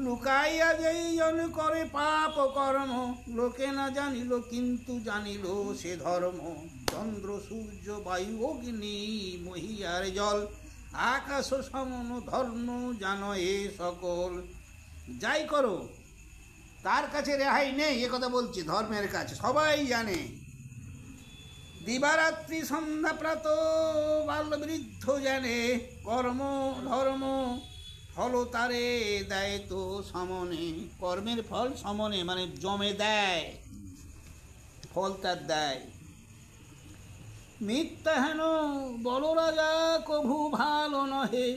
লুকাইয়া যেই জন করে পাপ কর্ম, লোকে না জানিল কিন্তু জানিল সে ধর্ম। চন্দ্র সূর্য বায়ু অগ্নি মহিয়ার জল, আকাশ সমন ধর্ম জানো এ সকল। যাই করো তার কাছে রেহাই নেই, এ কথা বলছি। ধর্মের কাছে সবাই জানে। দিবারাত্রি সন্ধ্যা প্রাত বাল বৃদ্ধ জানে কর্ম ধর্ম ফল তারে দেয় তো সমনে। কর্মের ফল সমনে মানে জমে দেয়, ফল তার দেয়। মিথ্যা হেন বল রাজা কভু ভালো নহে,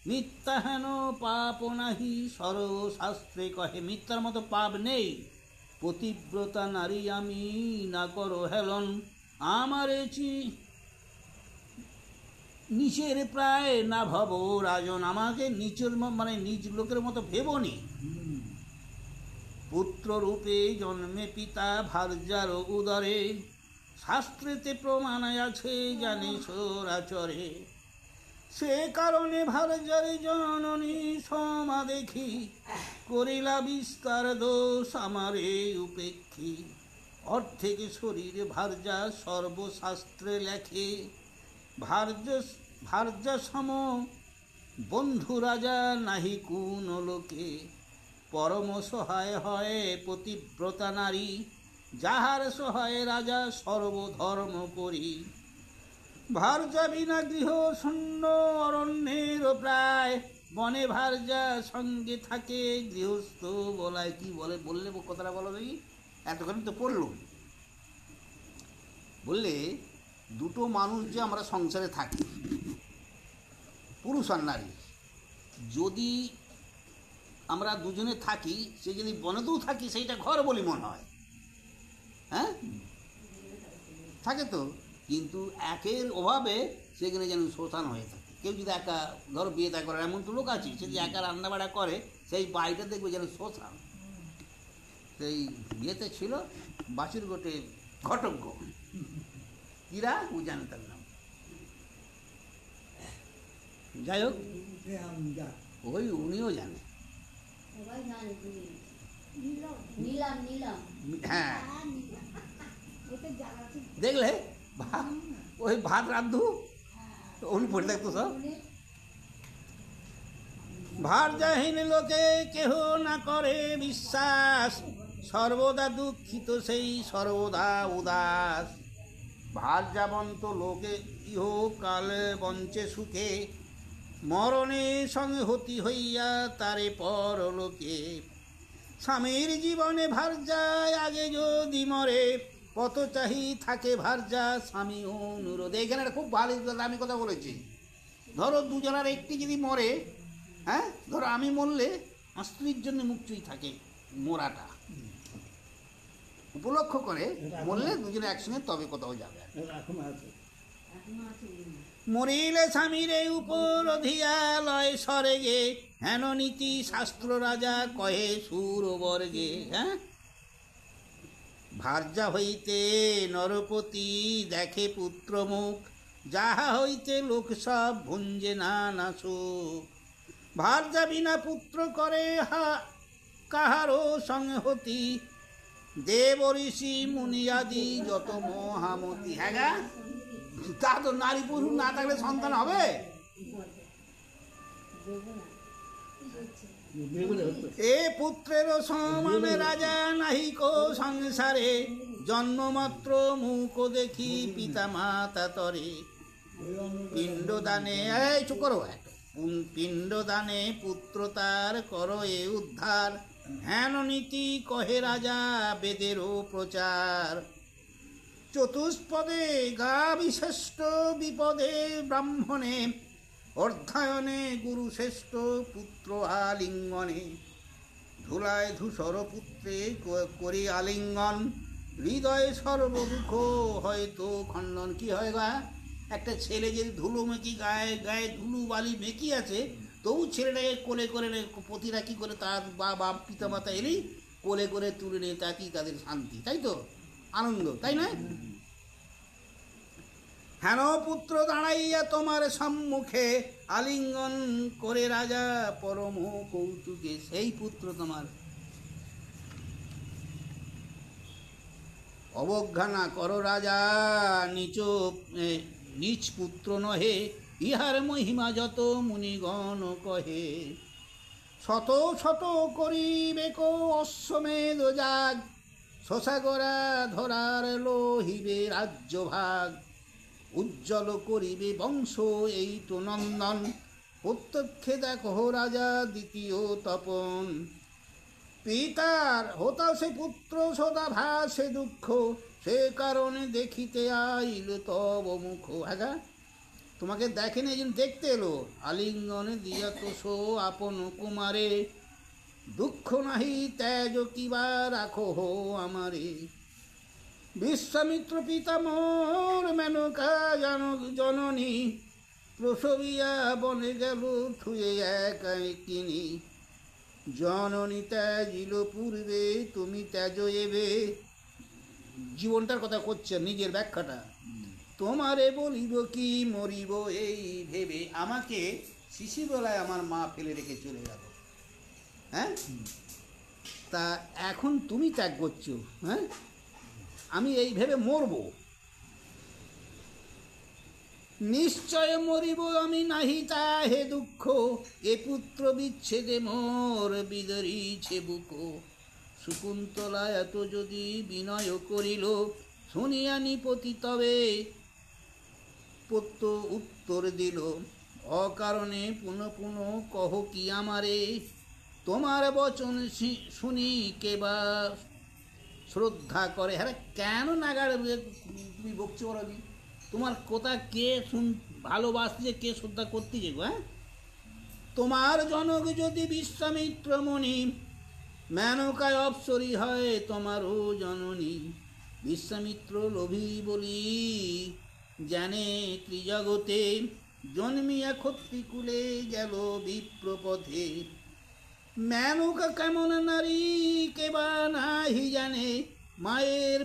মিথ্যা হেন পাপ নাহি সর্বশাস্ত্রে কহে। মিথ্যার মতো পাপ নেই। পতিব্রতা নারী আমি না করো হেলন, আমারে নিচের প্রায় না ভব রাজন। আমাকে নিচের মানে নিজ লোকের মতো ভেবনি। পুত্র রূপে জন্মে পিতা ভার্যার উদরে, শাস্ত্রেতে প্রমাণ আছে জানে সরাচরে। সে কারণে ভার্যার জননী সমা দেখি, করিলা বিস্তার দোষ আমারে উপেক্ষী। অর্ধেক শরীর ভার্যা সর্বশাস্ত্রে লেখে, ভার্যা সম বন্ধু রাজা নাহি কোন লোকে। পরম সহায় হয় পতিব্রতা নারী, যাহার সহায় রাজা সর্বধর্ম করি। ভার্যা বিনা গৃহ শূন্য অরণ্যের প্রায়, বনে ভার্যা সঙ্গে থাকে গৃহস্থ বলায়। কি বলে বললে কথাটা বলো দেখি, এতক্ষণ তো পড়লুম। বললে দুটো মানুষ যে আমরা সংসারে থাকি, পুরুষ আর নারী, যদি আমরা দুজনে থাকি, সে যদি বনেতেও থাকি সেইটা ঘর বলি মনে হয়, হ্যাঁ থাকে তো। কিন্তু একের অভাবে সেখানে যেন শ্মশান হয়ে থাকে। কেউ যদি একা ধরো বিয়ে থা করে, এমন তো লোক আছে সে যদি একা রান্নাবাড়া করে, সেই বাড়িটা দেখবে যেন শ্মশান। সেই বিয়েতে ছিল বাসুর গোটে ঘটজ্ঞ, কিরা ও জানে তার নাম। যাই হোক, ওই উনিও জানে। হ্যাঁ দেখলে ওই ভাত রান্ধু উনি পড়ে থাকতো সব। ভার্যাহীন লোকে কেহ না করে বিশ্বাস, সর্বদা দুঃখিত সেই সর্বদা উদাস। ভার্যাবন্ত লোকে ইহকালে বঞ্চে সুখে, মরণে সংহতি হইয়া তারে পরলোকে। স্বামীর জীবনে ভার্যায় আগে যদি মরে, কত চাহি থাকে ভার্যা স্বামী অনুরোধে। এখানে একটা খুব ভালো আমি কথা বলেছি। ধরো দুজনের একটি যদি মরে, হ্যাঁ ধরো আমি মরলে আমার স্ত্রীর জন্য মুক্তিই থাকে মোরাটা উপলক্ষ করে, মরলে দুজনে একসঙ্গে তবে কোথাও যাবে। মরিলে স্বামীর উপর অধিয়ালয় স্বর্গে, হেন নীতি শাস্ত্র রাজা কহে সুরবর্গে। হ্যাঁ ভার্যা হইতে নরপতি দেখে পুত্র মুখ, যাহা হইতে লোক সব ভুঞ্জে নানা সুখ। ভার্যা বিনা পুত্র করে কাহারও সংহতি, দেব ঋষি মুনিয়াদি যত মহামতি। হ্যাঁ গা, তা তো নারী পুরুষ না থাকলে সন্তান হবে? এ পুত্রের সমান রাজা নাহিক সংসারে, জন্মমাত্র মুখ দেখি পিতা মাতা তরে। পিণ্ডদানে এই চুপ করো, পিণ্ডদানে পুত্র তার করো এ উদ্ধার, হেন নীতি কহে রাজা বেদেরও প্রচার। চতুষ্পদে গা বিশেষ্ট বিপদে ব্রাহ্মণে, অর্ধায়নে গুরু শ্রেষ্ঠ পুত্র আলিঙ্গনে। ধুলায় ধূসর পুত্রে করি আলিঙ্গন, হৃদয়ে সর্বদুঃখ হয়তো খণ্ডন। কি হয় গা, একটা ছেলে যদি ধুলো মেকি গায়ে গায়ে ধুলো বালি মেকি আছে, তবু ছেলেটাকে কোলে করে পতিরা কী করে তার বাপ পিতা মাতা এলেই কোলে করে তুলে নেয়, তাকেই তাদের শান্তি, তাই তো আনন্দ, তাই না? হেন পুত্র দাঁড়াইয়া তোমার সম্মুখে, আলিঙ্গন করে রাজা পরম কৌতুকে। সেই পুত্র তোমার। অবজ্ঞা না করো রাজা, নিজ পুত্র নহে, ইহার মহিমা যত মুনিগণ কহে। শত শত করিবে কো অশ্বমেধ যাগ, শশাগরা ধরার লোহিবে রাজ্য ভাগ। উজ্জ্বল করিবে বংশ এই তো নন্দন। প্রত্যক্ষে দেখো রাজা দ্বিতীয় তপন। পিতার হতাশে পুত্র সদা ভাসে দুঃখ, সে কারণে দেখিতে আইল তব মুখ। হ্যাঁ, তোমাকে দেখেনি, একজন দেখতে এলো, আলিঙ্গনে দিয়া তোষো আপন কুমারে। দুঃখ নাহি তেজ কিবা রাখো হো আমারে। বিশ্বামিত্র পিতা মোর মেনকা জননী, প্রসবিয়া বনে গেল থুয়ে একাকিনী। জননী ত্যাজিল পূর্বে তুমি ত্যাজ এবে। জীবনটার কথা করছে, নিজের ব্যাখ্যাটা। তোমারে বলিব কি মরিব এই ভেবে, আমাকে শিশিরবেলায় আমার মা ফেলে রেখে চলে গেল। হ্যাঁ, তা এখন তুমি ত্যাগ করছো, হ্যাঁ, আমি এই ভেবে মরব। নিশ্চয় মরিব আমি, নাহি তাহে দুঃখ, এ পুত্র বিচ্ছেদে মোর বিদরিছে বুক। শকুন্তলা এত যদি বিনয় করিল, শুনিয়া নিপতি তবে পত্য উত্তর দিল। অকারণে পুনঃ পুনঃ কহ কি আমারে, তোমার বচন শুনি কেবা শ্রদ্ধা করে। হ্যাঁ, কেন নাগাড় তুমি বকছো বলি? তোমার কথা কে ভালোবাসছে, কে শ্রদ্ধা করতেছে গো? হ্যাঁ, তোমার জনক যদি বিশ্বামিত্র মণি, মেনকায় অপ্সরী হয় তোমারও জননী। বিশ্বামিত্র লোভী বলি জানে ত্রিজগতে, জন্মিয়া ক্ষত্রিকুলে গেল বিপ্রপথে। মেনকা কেমন নারী কেবা নাহি জানে, মায়ের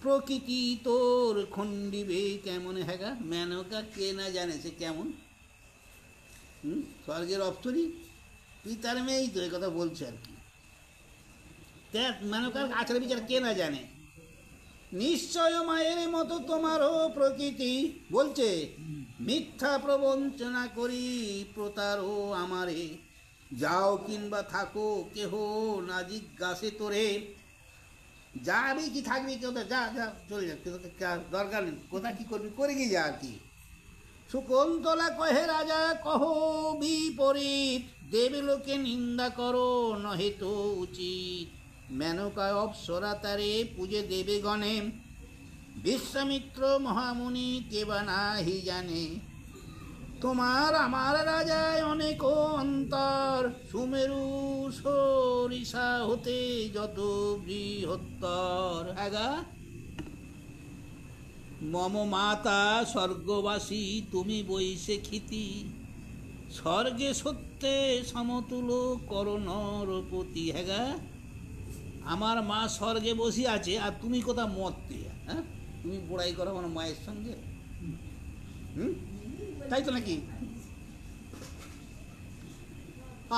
প্রকৃতি তোর খণ্ডিবে কেমন। হ্যাঁ, মেনকা কে না জানে সে কেমন? স্বর্গের অপ্সরী, পিতার মেয়েই তো, এই কথা বলছে আর কি। দেখ, মেনকার আচার বিচার কে না জানে। নিশ্চয় মায়ের মতো তোমারও প্রকৃতি, বলছে মিথ্যা প্রবঞ্চনা করি প্রতারো আমারে। যাও কিংবা থাকো কেহ না জিজ্ঞাসে তোরে, যাবি কি থাকবি কেউ, যা যা চলে যা, দরকার নেই, কোথায় কি করবি করে গিয়ে যা আর কি। শকুন্তলা কহে রাজা কহ বিপরীত, দেবে লোকে নিন্দা করো নহে তো উচিত। মেনকায় অপ্সরা তারে পূজে দেবে গণে, বিশ্বামিত্র মহামুনি কেবা নাহি জানে। তোমার আমার রাজায় অনেক অন্তর, সুমেরু সরিষা হতে যত বৃহত্তর। আগা মম মাতা স্বর্গবাসী তুমি বৈশে খিতি, স্বর্গে সত্যে সমতুল করণরপতি। হ্যাঁ, আমার মা স্বর্গে বসে আছে আর তুমি কোথা মরতে? হ্যাঁ, তুমি বড়াই করো আমার মায়ের সঙ্গে। তাই তো নাকি?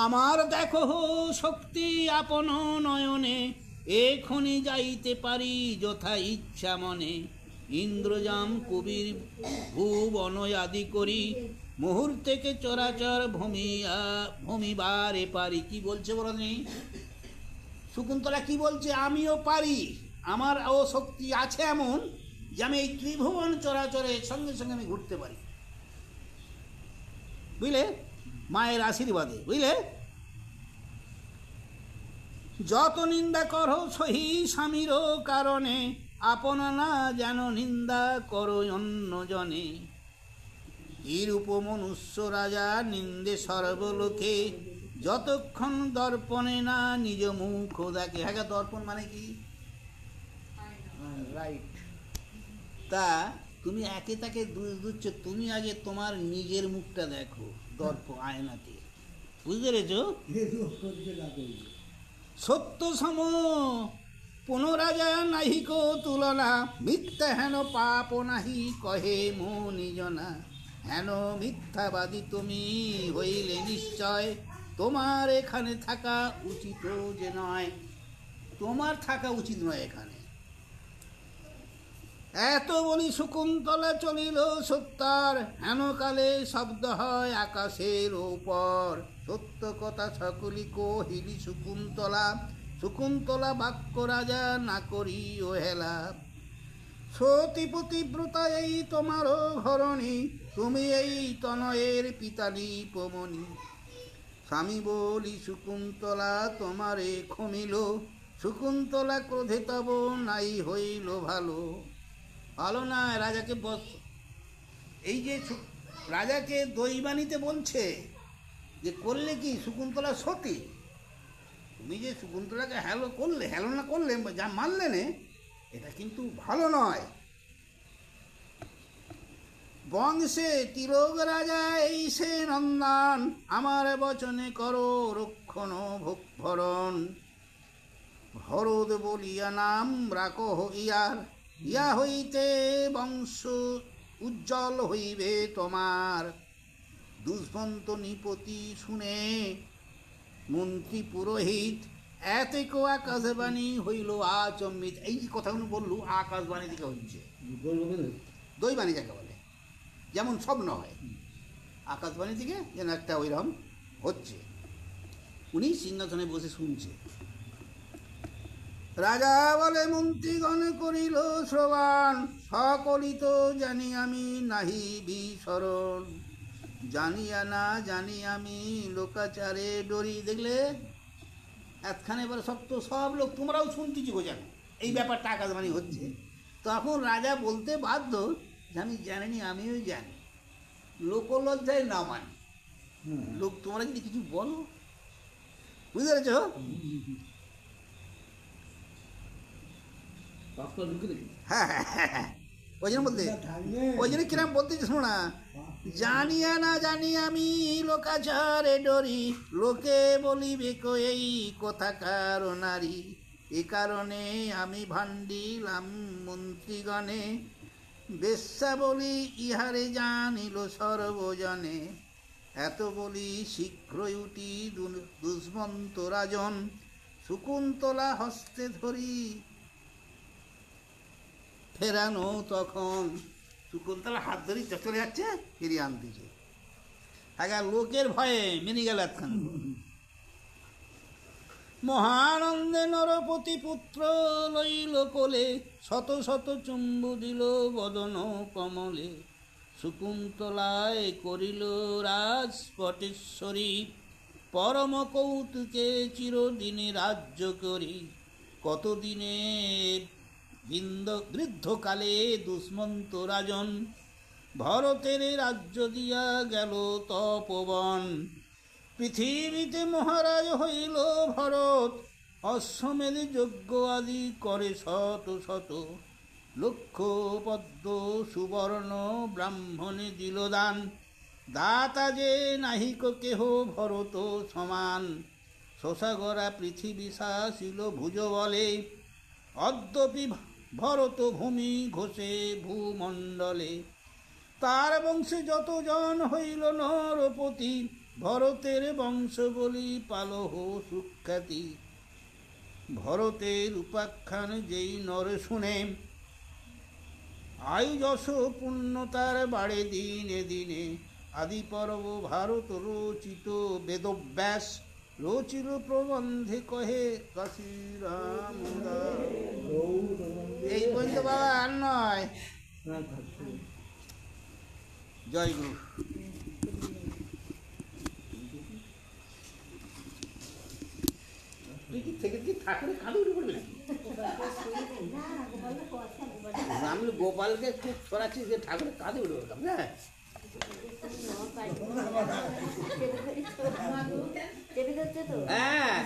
আমার দেখো শক্তি আপন নয়নে, এখনি যাইতে পারি যথা ইচ্ছা মনে। ইন্দ্রজাম কবির ভুবন আদি করি, মুহূর্তেকে চরাচর ভূমিবারে পারি। কি বলছে বলো নেই? শকুন্তলা কি বলছে? আমিও পারি, আমার ও শক্তি আছে এমন যে আমি এই ত্রিভুবন চরাচরের সঙ্গে সঙ্গে আমি ঘুরতে পারি, বুঝলে, মায়ের আশীর্বাদে, বুঝলে। যত নিন্দা করো সহি স্বামীর কারণে, আপন না যেন নিন্দা করো অন্য জনে। এরূপ মনুষ্য রাজা নিন্দে সর্বলোকে, যতক্ষণ দর্পণে না নিজ মুখ দেখে। হ্যাঁ, দর্পণ মানে কি? রাইট। তা তুমি একে তাকে দুচ্ছ, তুমি আগে তোমার নিজের মুখটা দেখো আয়নাতে, বুঝতে পেরেছ? সত্য সম পুনরাজা নাহিক তুলনা, মিথ্যা হেন পাপ নাহি কহে মনি জনা। হেন মিথ্যাবাদী তুমি হইলে নিশ্চয়, তোমার এখানে থাকা উচিত যে নয়। তোমার থাকা উচিত নয় এখানে। এত বলি শকুন্তলা চলিল সত্তর, হেনকালে শব্দ হয় আকাশের উপর। সত্য কথা সকলি কহিলি শকুন্তলা, শকুন্তলা বাক্য রাজা না করি ও হেলা। সতী পতিব্রতা এই তোমারও ঘরণী, তুমি এই তনয়ের পিতালি পমনি। স্বামী বলি শকুন্তলা তোমারে ক্ষমিল, শকুন্তলা ক্রোধে তব নাই হইল ভালো। ভালো না, রাজাকে বস, এই যে রাজাকে দৈবানিতে বলছে যে করলে কি শকুন্তলা সতী, তুমি যে শকুন্তলাকে হ্যালো করলে, হ্যালো না করলে যা মানলে নে, এটা কিন্তু ভালো নয়। বংশে তিলক রাজা এই সে নন্দন, আমার বচনে করো রক্ষণ ভরণ। ভরত বলিয়া নাম রাখো ইয়ার, ইয়া হইতে বংশ উজ্জ্বল হইবে তোমার। দুষ্মন্ত নিপতি শুনে মন্ত্রী পুরোহিত, এতেকো আকাশবাণী হইল আচম্বিত। এই যে কথাগুলো বললু আকাশবাণী থেকে হচ্ছে, দৈবাণী যাকে বলে, যেমন স্বপ্ন হয়, আকাশবাণী থেকে যেন একটা ওইরকম হচ্ছে। উনি সিংহাসনে বসে শুনছে। রাজা বলে মন্ত্রীগণ করিল শ্রবণ, সকলিত জানি আমি নাহি বিস্মরণ। জানিয়া না জানি আমি লোকাচারে ডরি। দেখলে এতখানে এবার সব লোক তোমরাও শুনতেছি গো, জানো এই ব্যাপারটা আকাশবাণী হচ্ছে। তখন রাজা বলতে বাধ্য যে আমি জানিনি, আমিও জানি, লোকলজ্জায় না মানি। লোক তোমরা যদি কিছু বলো, বুঝতে পেরেছ? হ্যাঁ হ্যাঁ হ্যাঁ হ্যাঁ, ওই জন্য বলতে, ওই জন্য কিরম বলতেছি শোনো না। জানিয়া না জানি আমি লোকাচারে ডরি, লোকে বলিবে এই কোথাকার নারী। এ কারণে আমি ভান্ডিলাম মন্ত্রীগণে, বেশ্যা বলি ইহারে জানিল সর্বজনে। এত বলি শীঘ্রই উঠি দুষ্মন্ত রাজন, শকুন্তলা হস্তে ধরি ফেরানো তখন। শকুন্তলা হাত ধরি চলে যাচ্ছে, ফিরিয়ে আনতেছে। আগে লোকের ভয়ে মেনে গেল একখান। মহানন্দে নরপতি পুত্র লইল কোলে, শত শত চুম্বু দিল বদন কমলে। শকুন্তলায় করিল রাজ স্ফটেশ্বরী, পরম কৌতুকে চিরদিনে রাজ্য করি। কতদিনে বৃদ্ধকালে দুষ্মন্ত রাজন, ভরতের রাজ্য দিয়া গেল তপবন। পৃথিবীতে মহারাজ হইল ভরত, অশ্বমেধ যজ্ঞ আদি করে শত শত। লক্ষ পদ্ম সুবর্ণ ব্রাহ্মণে দিল দান, দাতা যে নাহিক কেহ ভরত সমান। শশাগরা পৃথিবী শাসিল ভুজ বলে, অদ্যপি ভরত ভূমি ঘোষে ভূমণ্ডলে। তার বংশে যতজন হইল নরপতি, ভরতের বংশ বলি পালহ সুখ্যাতি। ভরতের উপাখ্যান যেই নর শুনে, আয়ু যশ পুণ্য তার বাড়ে দিনে দিনে। আদি পর্ব ভারত রচিত বেদব্যাস, রচিল প্রবন্ধে কহে কাশীরাম। এই পর্যন্ত বাবা আর নয়। জয় গুরু। থেকে কি ঠাকুরের কাঁধে উঠে পড়বে নাকি? আমি গোপালকে একটু ছড়াচ্ছি যে ঠাকুরের কাঁধে উঠে পড়তাম। হ্যাঁ হ্যাঁ,